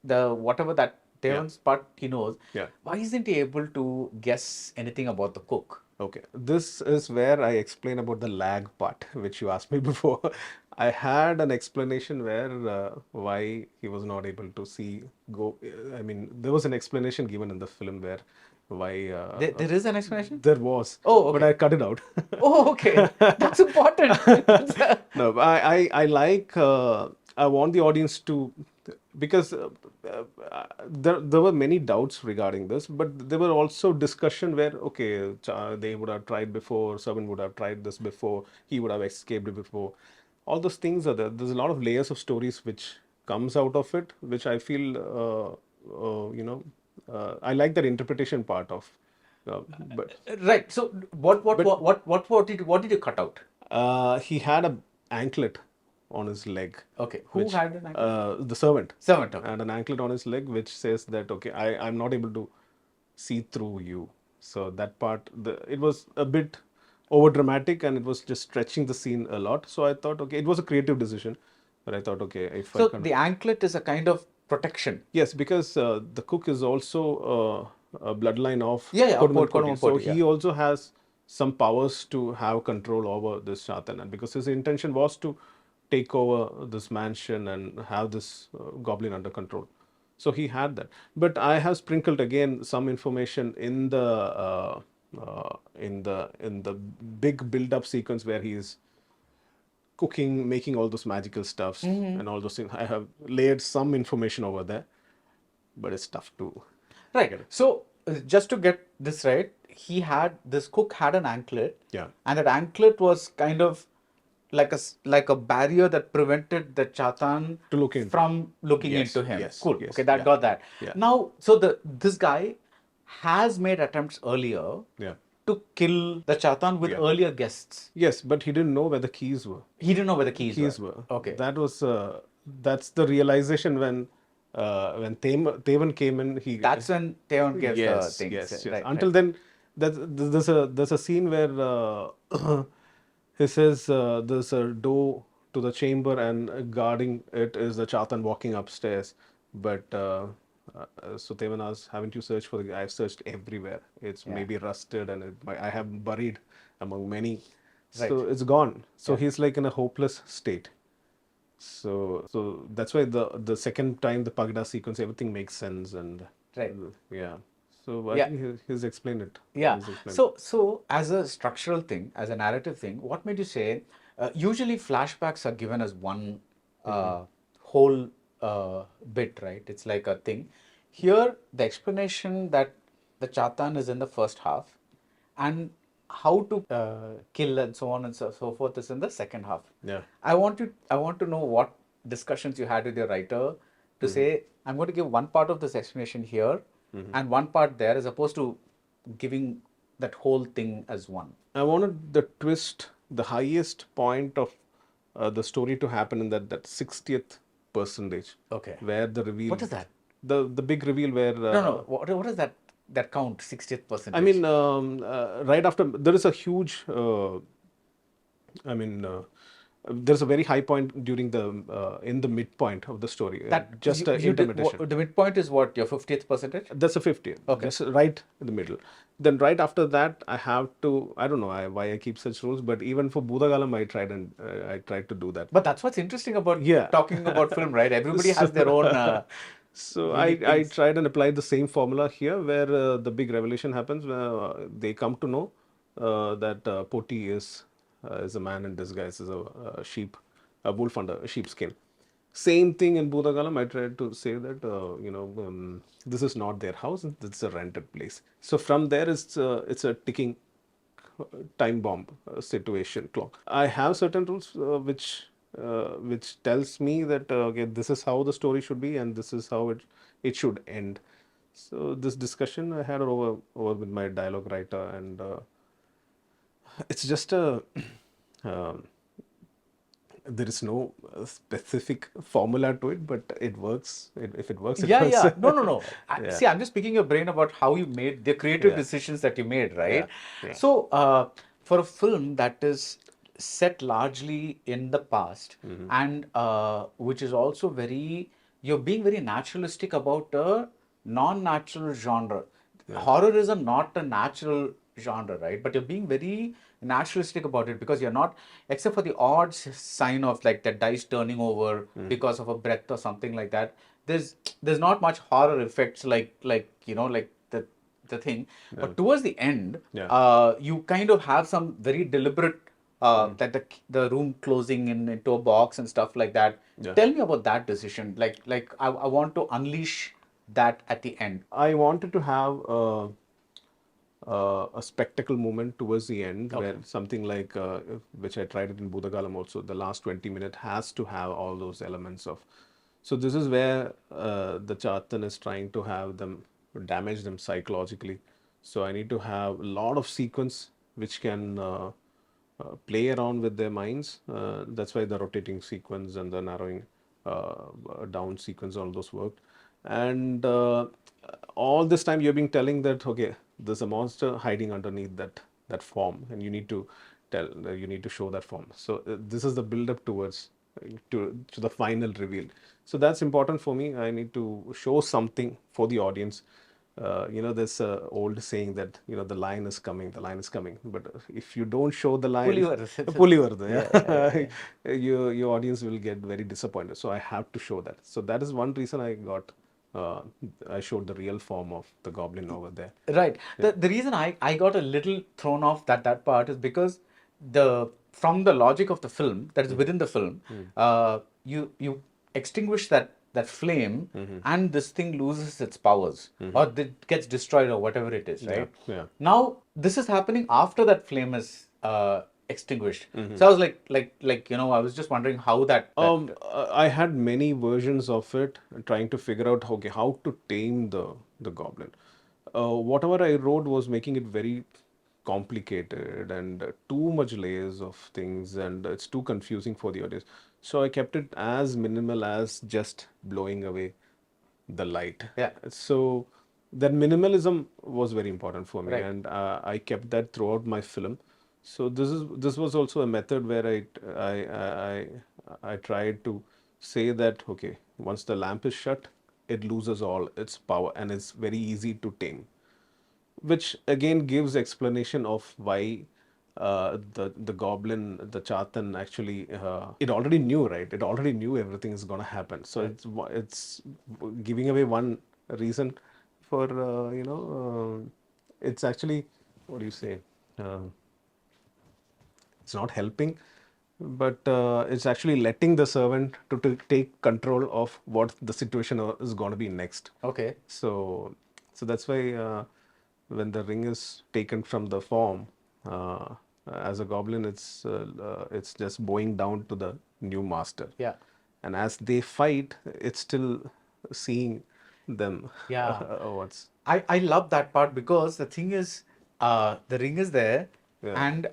whatever that Devan's part he knows. Yeah. Why isn't he able to guess anything about the cook? Okay, this is where I explain about the lag part, which you asked me before. I had an explanation where why he was not able to go. I mean, there was an explanation given in the film where why There is an explanation? there was. Oh, But okay. I cut it out. Oh, okay. That's important. No, but I like I want the audience to, because there were many doubts regarding this, but there were also discussion where okay, they would have tried before, Sivan would have tried this before, he would have escaped before. All those things are there. There's a lot of layers of stories which comes out of it, which I feel I like that interpretation part of. But Right. So what did you cut out? he had a anklet on his leg. Okay. Who had an anklet? The servant. Servant. Okay. And an anklet on his leg, which says that okay, I'm not able to see through you. So that part, it was a bit over dramatic, and it was just stretching the scene a lot. So I thought, okay, it was a creative decision, but I thought, okay, if So I can. the anklet is a kind of protection. Yes, because the cook is also a bloodline of Yeah, Kodummal Kodummal Koti. So Koti, he yeah. also has some powers to have control over this Shatan. And because his intention was to take over this mansion and have this goblin under control. So he had that. But I have sprinkled again some information in the big build-up sequence where he is cooking, making all those magical stuffs and all those things. I have layered some information over there, but it's tough to. Right. So just to get this right, this cook had an anklet. Yeah. And that anklet was kind of like a barrier that prevented the Chatan To look in. from looking Yes, into him. yes, Cool. yes, Okay, that yeah. got that. Yeah. Now, so this guy has made attempts earlier Yeah. to kill the Chatan with Yeah. earlier guests. Yes, but he didn't know where the keys were. He didn't know where the keys Were. Okay. That was that's the realization when Tevan came in. That's when Theon gets Yes, the things. yes. Right, Until right. then, there's a scene where he says there's a door to the chamber and guarding it is the Chatan walking upstairs. But so Tevan asks, haven't you searched for the? I've searched everywhere. It's maybe rusted and I have buried among many. So it's gone. So he's like in a hopeless state. So that's why the second time the Pagda sequence, everything makes sense and Right. yeah. So I think he's explained it. Yeah. He's explained it. So as a structural thing, as a narrative thing, what made you say? Usually flashbacks are given as one whole bit, right? It's like a thing. Here, the explanation that the Chatan is in the first half, and how to kill and so on and so forth is in the second half. Yeah. I want to know what discussions you had with your writer to say, I'm going to give one part of this explanation here and one part there, as opposed to giving that whole thing as one. I wanted the twist, the highest point of the story to happen in that 60th percentage. Okay. Where the reveal. What is that? The big reveal where. No. What is that count? 60th percentage. I mean, right after there is a huge. There's a very high point during in the midpoint of the story. that just interpretation. The midpoint is what, your 50th percentage? That's a 50th. Okay. Just right in the middle. Then right after that, I have to. I don't know why I keep such rules, but even for Budagalam, I tried to do that. But that's what's interesting about Yeah. talking about film, right? Everybody has their own. So I tried and applied the same formula here, where the big revelation happens. They come to know that Poti is a man in disguise as a sheep, a wolf under a sheepskin. Same thing in Budagalam. I tried to say that this is not their house; it's a rented place. So from there, it's a ticking time bomb situation clock. I have certain rules which tells me that okay, this is how the story should be and this is how it should end. So this discussion I had over with my dialogue writer, and it's just a there is no specific formula to it, but it works. If it works, it works. Yeah. No. See, I'm just picking your brain about how you made the creative decisions that you made, right? Yeah. So, for a film that is set largely in the past and which is also you're being very naturalistic about a non-natural genre. Horror is not a natural genre, right? But you're being very naturalistic about it because you're not, except for the odd sign of like the dice turning over because of a breath or something like that. There's not much horror effects like you know like the thing. But towards the end, you kind of have some very deliberate that the room closing into a box and stuff like that. Tell me about that decision. Like I want to unleash that at the end. I wanted to have a spectacle moment towards the end where something like, which I tried it in Budagalam also, the last 20 minutes has to have all those elements of. So this is where the Chatan is trying to have them damage them psychologically. So I need to have a lot of sequence which can play around with their minds. That's why the rotating sequence and the narrowing down sequence, all those worked. And all this time you've been telling that, okay, there's a monster hiding underneath that form, and you need to you need to show that form. So this is the build up towards to the final reveal. So that's important for me. I need to show something for the audience. There's old saying that, the lion is coming, the lion is coming. But if you don't show the lion, your audience will get very disappointed. So I have to show that. So that is one reason I showed the real form of the goblin over there. Right. The reason I got a little thrown off that part is because from the logic of the film that is within the film, you extinguish that flame and this thing loses its powers or it gets destroyed or whatever it is, right? Yeah. Now this is happening after that flame is extinguished. So I was like I was just wondering how that I had many versions of it, trying to figure out, okay, how to tame the goblin. Whatever I wrote was making it very complicated and too much layers of things, and it's too confusing for the audience. So I kept it as minimal as just blowing away the light. Yeah. So that minimalism was very important for me, Right. and I kept that throughout my film. So this was also a method where I tried to say that, okay, once the lamp is shut, it loses all its power and it's very easy to tame, which again gives explanation of why the goblin, the Chatan, actually it already knew, right? It already knew everything is going to happen. So it's giving away one reason for it's actually, what do you say? It's not helping, but it's actually letting the servant to take control of what the situation is going to be next. Okay. So that's why when the ring is taken from the form, as a goblin, it's just bowing down to the new master. Yeah. And as they fight, it's still seeing them. Yeah. What's I love that part because the thing is, the ring is there, and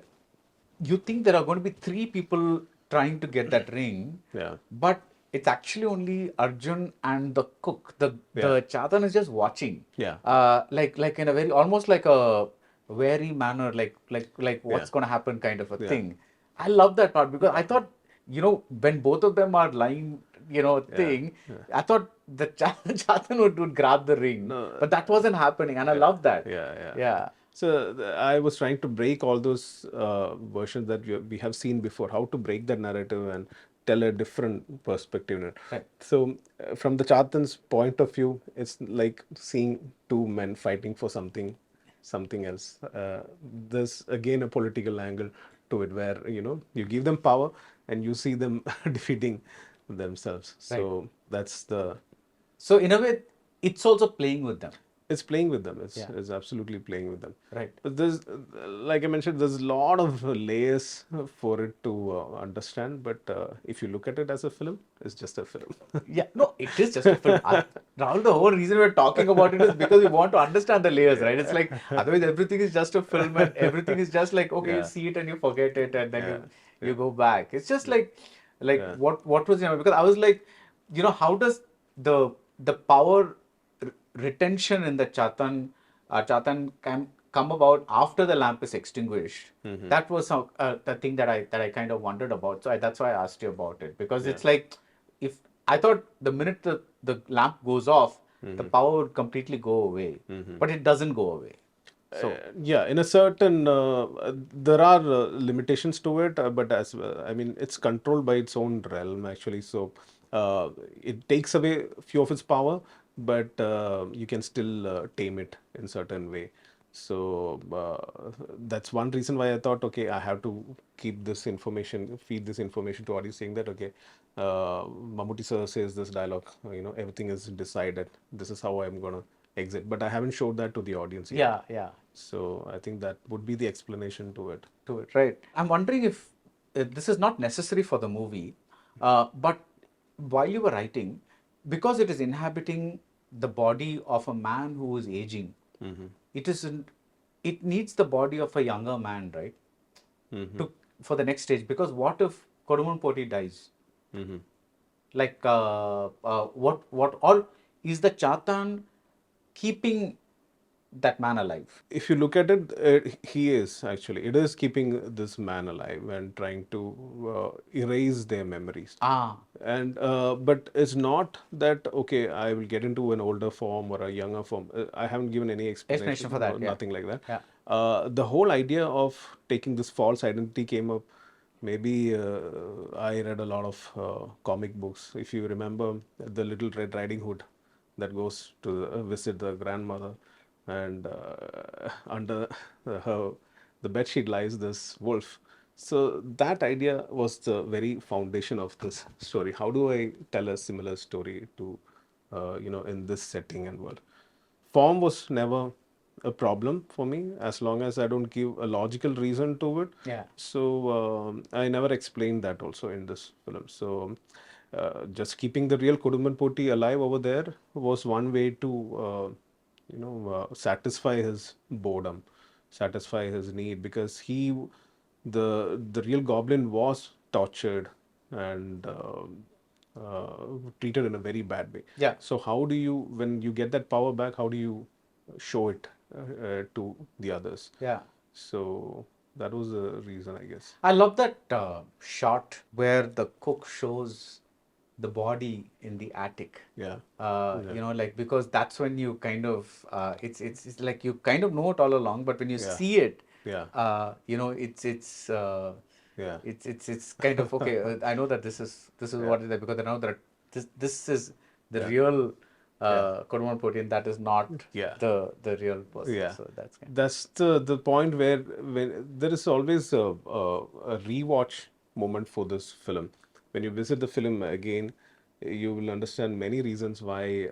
you think there are going to be 3 people trying to get that ring, but it's actually only Arjun and the cook. The Chatan is just watching. Like in a very almost like a wary manner, like what's going to happen kind of a thing. I love that part because I thought, when both of them are lying, thing, I thought the Chatan would grab the ring, but that wasn't happening, and I love that. Yeah. So I was trying to break all those versions that we have seen before, how to break that narrative and tell a different perspective. Right. So from the Chatan's point of view, it's like seeing 2 men fighting for something else. There's again a political angle to it where, you give them power and you see them defeating themselves. So that's the... So in a way, it's also playing with them. It's playing with them. It's absolutely playing with them. Right. But there's, like I mentioned, there's a lot of layers for it to understand. But if you look at it as a film, it's just a film. Yeah, no, it is just a film. Rahul, the whole reason we're talking about it is because we want to understand the layers, right? It's like, otherwise everything is just a film and everything is just like, okay, you see it and you forget it and then you go back. It's just like what was, because I was like, how does the power retention in the Chatan can come about after the lamp is extinguished? That was the thing that I kind of wondered about. So that's why I asked you about it, because it's like, if I thought the minute the lamp goes off, the power would completely go away, but it doesn't go away. So Yeah, in a certain, there are limitations to it, but I mean, it's controlled by its own realm actually. So it takes away few of its power, but you can still tame it in certain way. So that's one reason why I thought, okay, I have to keep this information, feed this information to audience, saying that, okay, Mammootty sir says this dialogue, everything is decided. This is how I'm gonna exit, but I haven't showed that to the audience yet. yeah. So I think that would be the explanation to it. Right. I'm wondering if this is not necessary for the movie, but while you were writing, because it is inhabiting the body of a man who is aging, it isn't. It needs the body of a younger man, right? To for the next stage. Because what if Koduman Poti dies? Like, what all is the Chatan keeping that man alive? If you look at it, he is actually, it is keeping this man alive and trying to erase their memories. Ah, And but it's not that, okay, I will get into an older form or a younger form. I haven't given any explanation for that, or yeah. nothing like that. Yeah. The whole idea of taking this false identity came up. Maybe I read a lot of comic books. If you remember the Little Red Riding Hood that goes to visit the grandmother, and under her the bedsheet lies this wolf. So that idea was the very foundation of this story. How do I tell a similar story to in this setting and world? Form was never a problem for me as long as I don't give a logical reason to it. Yeah. So I never explained that also in this film. So just keeping the real Kuduman Poti alive over there was one way to satisfy his boredom, satisfy his need, because the real goblin was tortured and treated in a very bad way. Yeah. So how do you, when you get that power back, how do you show it to the others? Yeah. So that was the reason, I guess. I love that shot where the cook shows the body in the attic. Yeah. Like, because that's when you kind of it's like you kind of know it all along, but when you Yeah. see it, Yeah. Yeah. it's kind of okay. I know that this is what it is, because I know that this is the real Koduman Poti, and that is not Yeah. the real person. Yeah, So that's kind that's the point where when there is always a rewatch moment for this film. When you visit the film again, you will understand many reasons why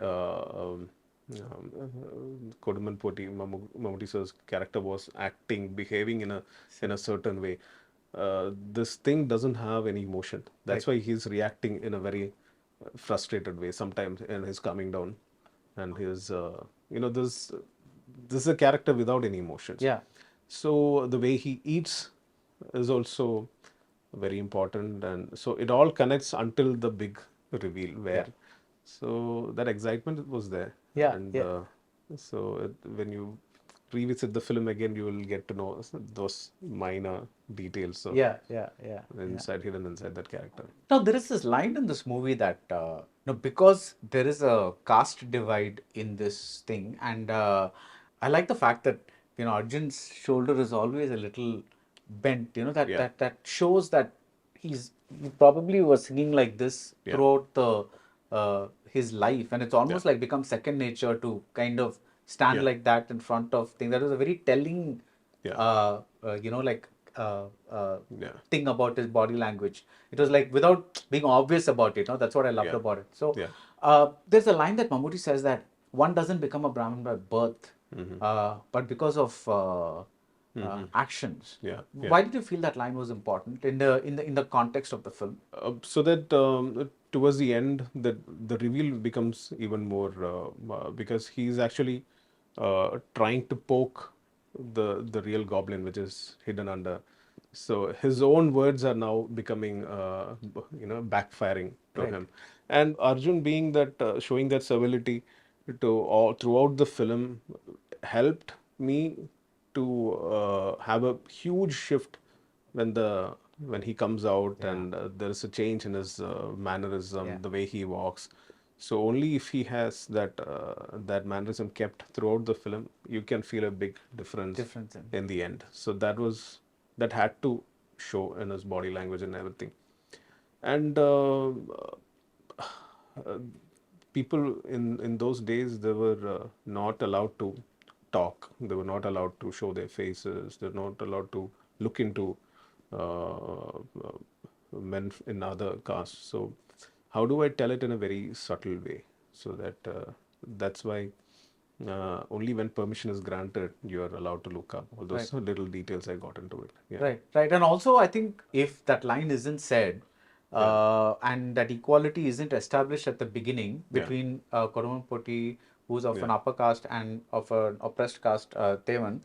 Koduman Poti, Mammootty sir's character was acting, behaving in a certain way. This thing doesn't have any emotion. That's why he's reacting in a very frustrated way sometimes, and he's coming down, and his this is a character without any emotions. Yeah. So the way he eats is also very important, and so it all connects until the big reveal where. So that excitement was there. Yeah, And yeah. when you revisit the film again, you will get to know those minor details of yeah. hidden inside that character. Now, there is this line in this movie that, because there is a caste divide in this thing, and I like the fact that, Arjun's shoulder is always a little bent, Yeah. that shows that he probably was singing like this Yeah. throughout his life, and it's almost like become second nature to kind of stand Yeah. like that in front of things. That was a very telling, Yeah. Yeah. thing about his body language. It was like without being obvious about it. No, that's what I loved Yeah. about it. So Yeah. there's a line that Mammootty says that one doesn't become a Brahmin by birth, but because of actions. Yeah. Why did you feel that line was important in the context of the film? So that towards the end, the reveal becomes even more because he's actually trying to poke the real goblin, which is hidden under. So his own words are now becoming backfiring to Right. him, and Arjun being that showing that servility to all throughout the film helped me to have a huge shift when he comes out, and there is a change in his mannerism, Yeah. the way he walks. So only if he has that mannerism kept throughout the film, you can feel a big difference in the end. So that had to show in his body language and everything. And people in those days, they were not allowed to talk. They were not allowed to show their faces. They're not allowed to look into uh, men in other castes. So how do I tell it in a very subtle way so that that's why only when permission is granted you are allowed to look up all those little details I got into it. Yeah. Right. And also, I think if that line isn't said, and that equality isn't established at the beginning between Kodumampoti, who's of an upper caste, and of an oppressed caste, Tevan,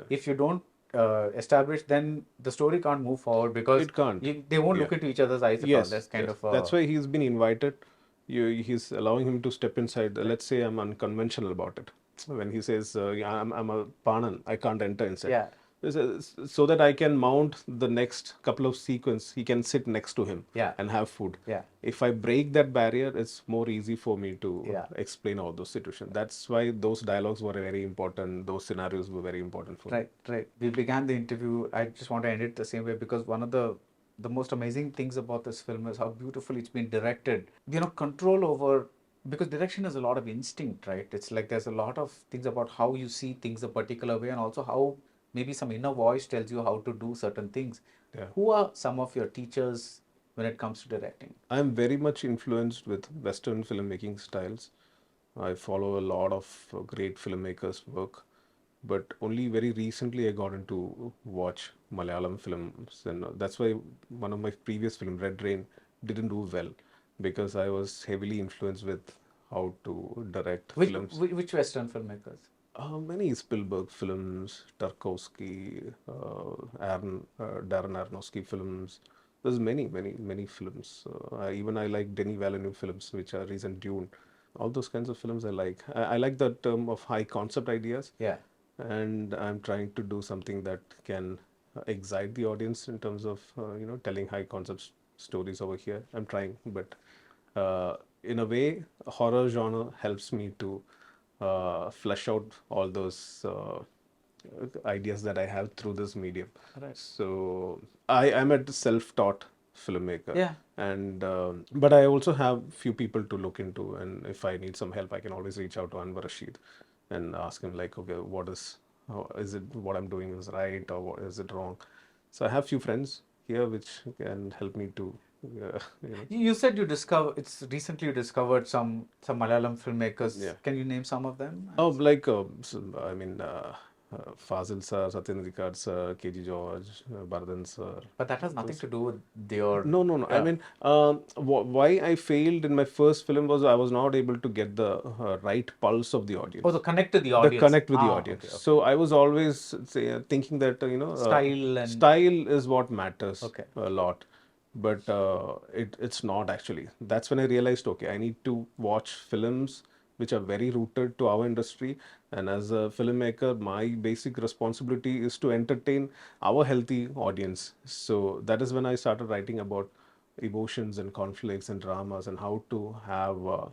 if you don't establish, then the story can't move forward because It can't. they won't look into each other's eyes at all. That's kind of that's why he's been invited. He's allowing him to step inside. Let's say I'm unconventional about it. When he says, yeah, I'm a Panan, I can't enter inside. Yeah. So that I can mount the next couple of sequence, he can sit next to him and have food. Yeah. If I break that barrier, it's more easy for me to explain all those situations. That's why those dialogues were very important. Those scenarios were very important for me. Right. We began the interview. I just want to end it the same way because one of the most amazing things about this film is how beautifully it's been directed. Control over, because direction is a lot of instinct, right? It's like there's a lot of things about how you see things a particular way and also how maybe some inner voice tells you how to do certain things. Yeah. Who are some of your teachers when it comes to directing? I'm very much influenced with Western filmmaking styles. I follow a lot of great filmmakers' work, but only very recently I got into watch Malayalam films, and that's why one of my previous film, Red Rain, didn't do well because I was heavily influenced with how to direct films. Which Western filmmakers? Many Spielberg films, Tarkovsky, Darren Aronofsky films. There's many films. I like Denis Villeneuve films, which are recent Dune. All those kinds of films I like. I like the term of high concept ideas. Yeah. And I'm trying to do something that can excite the audience in terms of telling high concept stories over here. I'm trying, but in a way, horror genre helps me to flesh out all those ideas that I have through this medium. Right. So I am a self-taught filmmaker. Yeah. And but I also have few people to look into, and if I need some help, I can always reach out to Anwar Rashid and ask him like, okay, is it what I'm doing is right or what is it wrong? So I have few friends here which can help me to. You said recently you discovered some Malayalam filmmakers. Yeah. Can you name some of them? Oh, like Fazil sir, Satyendra Ricard sir, KG George, Bardhan sir. But that has nothing to do with your... No. I mean, why I failed in my first film was I was not able to get the right pulse of the audience. Oh, so connect to the audience. Connect with the audience. Okay. So I was always thinking that, style is what matters a lot. But it's not actually. That's when I realized, okay, I need to watch films which are very rooted to our industry. And as a filmmaker, my basic responsibility is to entertain our healthy audience. So that is when I started writing about emotions and conflicts and dramas and how to have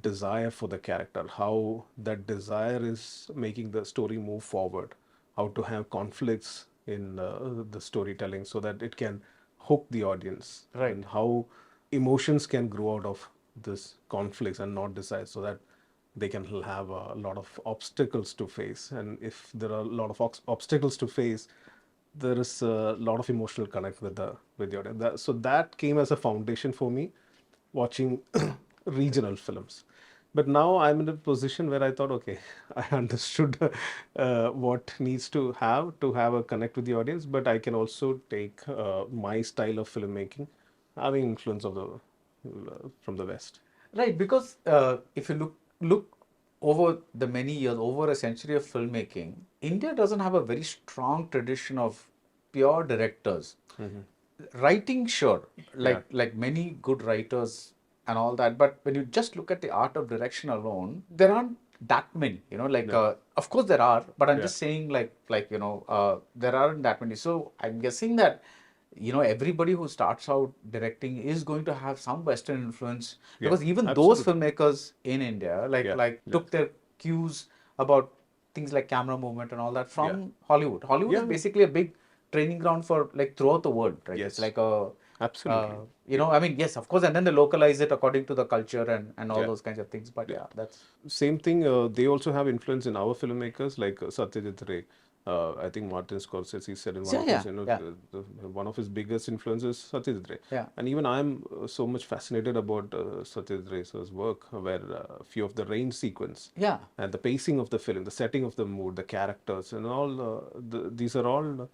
desire for the character, how that desire is making the story move forward, how to have conflicts in the storytelling so that it can hook the audience, right, and how emotions can grow out of this conflicts and not desire, so that they can have a lot of obstacles to face. And if there are a lot of obstacles to face, there is a lot of emotional connect with the audience. So that came as a foundation for me watching regional films. But now I'm in a position where I thought, okay, I understood what needs to have a connect with the audience, but I can also take my style of filmmaking, having influence of from the West. Right, because if you look over the many years, over a century of filmmaking, India doesn't have a very strong tradition of pure directors. Mm-hmm. Writing, sure, like many good writers and all that, but when you just look at the art of direction alone, there aren't that many, of course there are, but I'm just saying there aren't that many. So I'm guessing that everybody who starts out directing is going to have some Western influence, Yeah, because even those absolutely. filmmakers in India, Yeah, took their cues about things like camera movement and all that from Hollywood. Hollywood is Yeah. basically a big training ground for like throughout the world, right? It's Yes. like a Absolutely. I mean, yes, of course, and then they localize it according to the culture and all Yeah. those kinds of things. But yeah, that's Same thing, they also have influence in our filmmakers like Satyajit Ray. I think Martin Scorsese said in one yeah, of yeah, his, yeah, one of his biggest influences, Satyajit Ray. yeah. And even I'm so much fascinated about Satyajit Ray's work, where a few of the range sequence Yeah. and the pacing of the film, the setting of the mood, the characters, and all, these are all.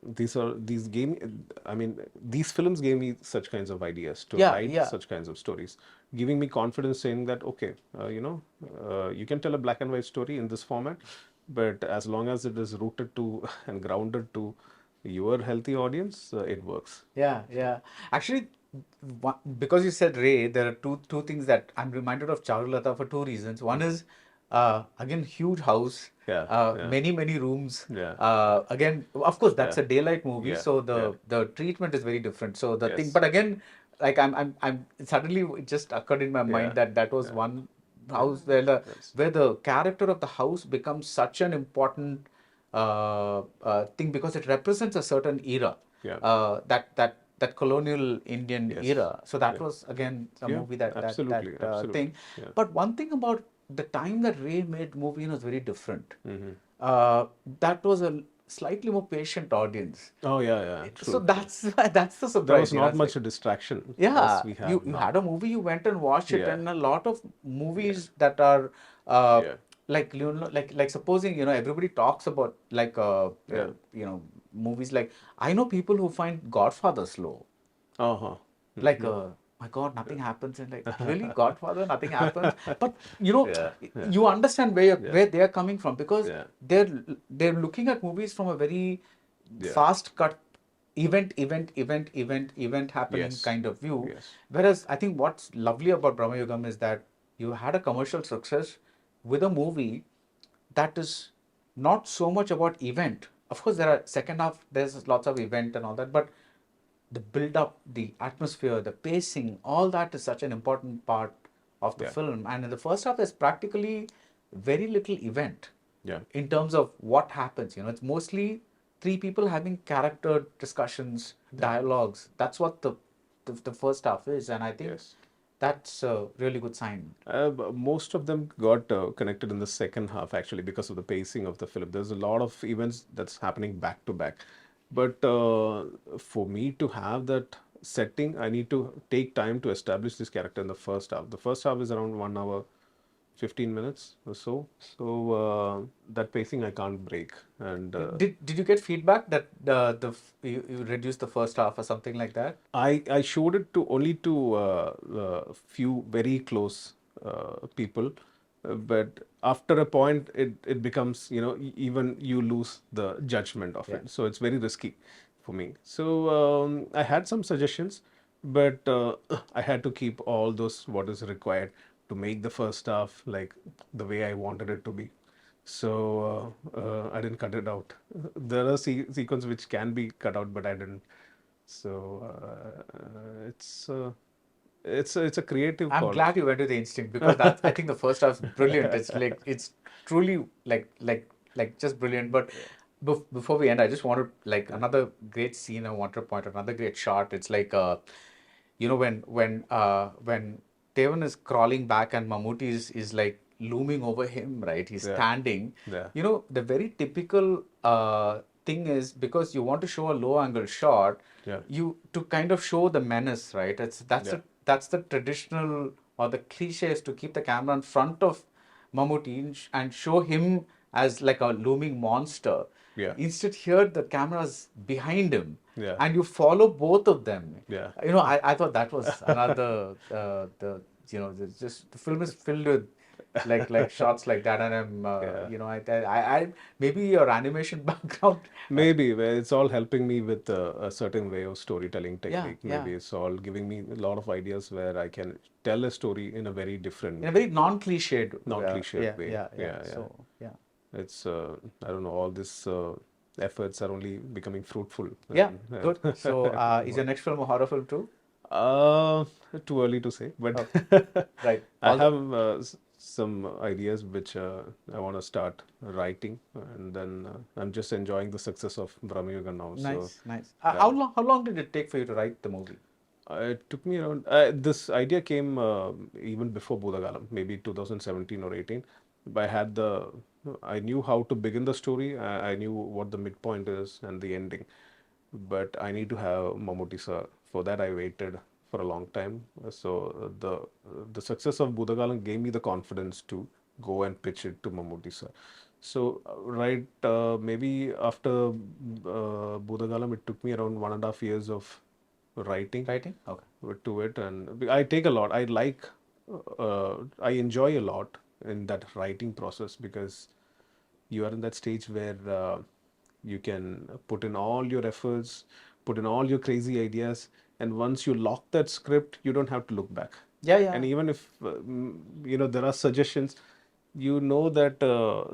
These gave me, I mean, these films gave me such kinds of ideas to Yeah, write yeah. such kinds of stories, giving me confidence, saying that okay, you can tell a black and white story in this format, but as long as it is rooted to and grounded to your healthy audience, it works. Yeah, yeah. Actually, because you said Ray, there are two things that I'm reminded of Charulata for two reasons. One is, again, huge house, Yeah, yeah, many rooms. yeah, Again, of course, that's yeah, a daylight movie, yeah, so yeah. the treatment is very different. So the thing, Yes. but again, like I'm suddenly it just occurred in my Yeah, mind that was yeah, one yeah. house Yes. where the character of the house becomes such an important thing, because it represents a certain era, Yeah. that colonial Indian Yes. era. So that Yeah. was again a Yeah. movie that Absolutely. Absolutely. thing. Yeah. But one thing about the time that Ray made movie was very different. Mm-hmm. That was a slightly more patient audience. Oh yeah, yeah. So True. True. that's the There surprise. was not It's much like, a distraction as yeah, we you have you now. had a movie, you went and watched it, Yeah. and a lot of movies that are uh, Yeah. like supposing everybody talks about Yeah. movies like, I know people who find Godfather slow, Uh-huh. like Mm-hmm. my God, nothing happens, and like, really, Godfather, nothing happens. But you know Yeah. Yeah. you understand Yeah. where they are coming from, because Yeah. they're looking at movies from a very Yeah. fast cut, event happening Yes. kind of view. Yes. Whereas I think what's lovely about Bramayugam is that you had a commercial success with a movie that is not so much about event. Of course, there are second half, there's lots of event and all that, but the build up, the atmosphere, the pacing, all that is such an important part of the Yeah. film. And in the first half, there's practically very little event Yeah. in terms of what happens. It's mostly three people having character discussions, dialogues. That's what the first half is, and I think Yes. that's a really good sign. Most of them got connected in the second half actually because of the pacing of the film. There's a lot of events that's happening back to back. But for me to have that setting, I need to take time to establish this character in the first half. The first half is around 1 hour, 15 minutes or so. So that pacing I can't break. And Did you get feedback that you reduced the first half or something like that? I showed it to only to few very close people, but after a point, it becomes even you lose the judgment of Yeah. it. So it's very risky for me. So I had some suggestions, but I had to keep all those what is required to make the first half like the way I wanted it to be. So I didn't cut it out. There are sequences which can be cut out, but I didn't. So it's a creative I'm call. glad you went with the instinct, because that's, I think the first half is brilliant. It's like, it's truly like just brilliant. But before we end, I just want to, like, another great scene I want to point out, another great shot. It's like when Tevan is crawling back and Mammootty is like looming over him, right? He's Yeah. standing. Yeah. The very typical thing is, because you want to show a low angle shot, Yeah. you to kind of show the menace, right? That's the traditional, or the cliche, is to keep the camera in front of Mammootty and show him as like a looming monster. Yeah. Instead, here the camera's behind him, Yeah. and you follow both of them. Yeah. I thought that was another just the film is filled with like shots like that, and I'm I maybe your animation background. Maybe where it's all helping me with a certain way of storytelling technique. Yeah. Maybe it's all giving me a lot of ideas where I can tell a story in a very different, In a very non-cliched non-cliched yeah, way. yeah. Yeah. So yeah. It's I don't know, all this efforts are only becoming fruitful. Yeah, And- good. So, is your next film a horror film too? Uh, Too early to say, but Right. I All the- have some ideas which I want to start writing, and then I'm just enjoying the success of Bramayugam now. Nice, So nice. How long did it take for you to write the movie? it took me around. This idea came even before Budagalam, maybe 2017 or 18. But I knew how to begin the story. I knew what the midpoint is and the ending. But I need to have Mammootty sir. For that, I waited for a long time. So the success of Budagalam gave me the confidence to go and pitch it to Mammootty sir. So maybe after Budagalam, it took me around 1.5 years of writing Writing? Okay. to it, and I take a lot. I enjoy a lot in that writing process because you are in that stage where you can put in all your efforts, put in all your crazy ideas, and once you lock that script, you don't have to look back. Yeah, yeah. And even if there are suggestions, you know that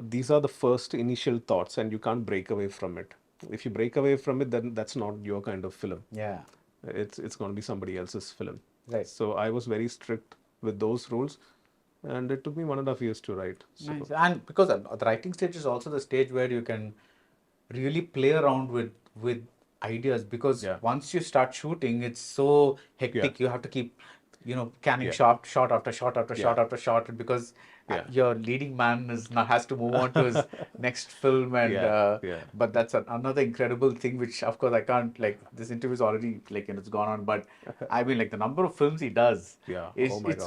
these are the first initial thoughts, and you can't break away from it. If you break away from it, then that's not your kind of film. Yeah. It's going to be somebody else's film. Right. So I was very strict with those rules, and it took me 1.5 years to write. So Nice. And because the writing stage is also the stage where you can really play around with ideas, because Yeah. once you start shooting, it's so hectic. You have to keep, canning shot after shot after shot after shot, because your leading man has to move on to his next film, and but that's another incredible thing, which of course I can't, like, this interview is already, like, it's gone on, but I mean, like, the number of films he does,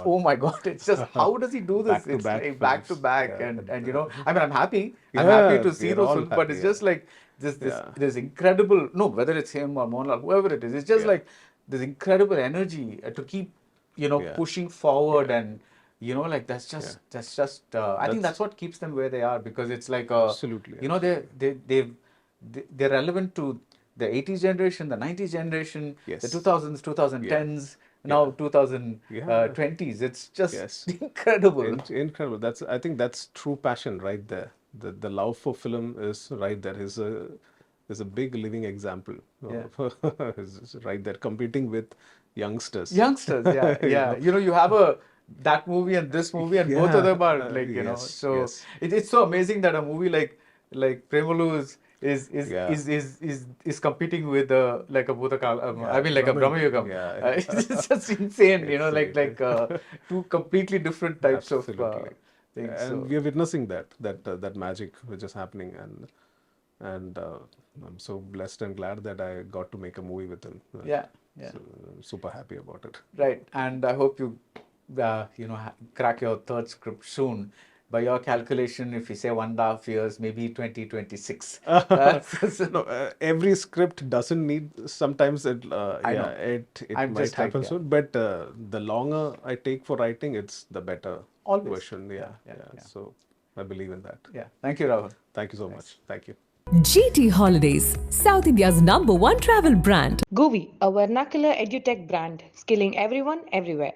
oh my god, it's just, how does he do this? It's like back to back, and I mean, I'm happy to see we're those all films, but happy, it's just like this incredible, no, whether it's him or Mohanlal, whoever it is, it's just like this incredible energy to keep pushing forward, and like that's just I think that's what keeps them where they are, because it's like Absolutely. they're relevant to the 80s generation, the 90s generation, Yes. the 2000s, 2010s, now 2020s. It's just incredible. Incredible. I think that's true passion right there. The love for film is right there. Is a big living example. Is right there, competing with youngsters. Yeah. You have that movie and this movie, and both of them are like, so it's so amazing that a movie like Premalu is competing with like a Bhutakal, I mean, like a Bramayugam. It's just insane, like two completely different types of Absolutely. things. And we are witnessing that magic which is happening, and I'm so blessed and glad that I got to make a movie with him. Yeah. So I'm super happy about it. Right, and I hope you crack your third script soon. By your calculation, if you say 1.5 years, maybe 2026. No, every script doesn't need. Sometimes it I'm might just like, happen soon. But the longer I take for writing, it's the better Always. version. Yeah. So I believe in that. Yeah. Thank you, Rahul. Thank you so much. Thank you. GT Holidays, South India's #1 travel brand. GUVI, a vernacular edutech brand, skilling everyone everywhere.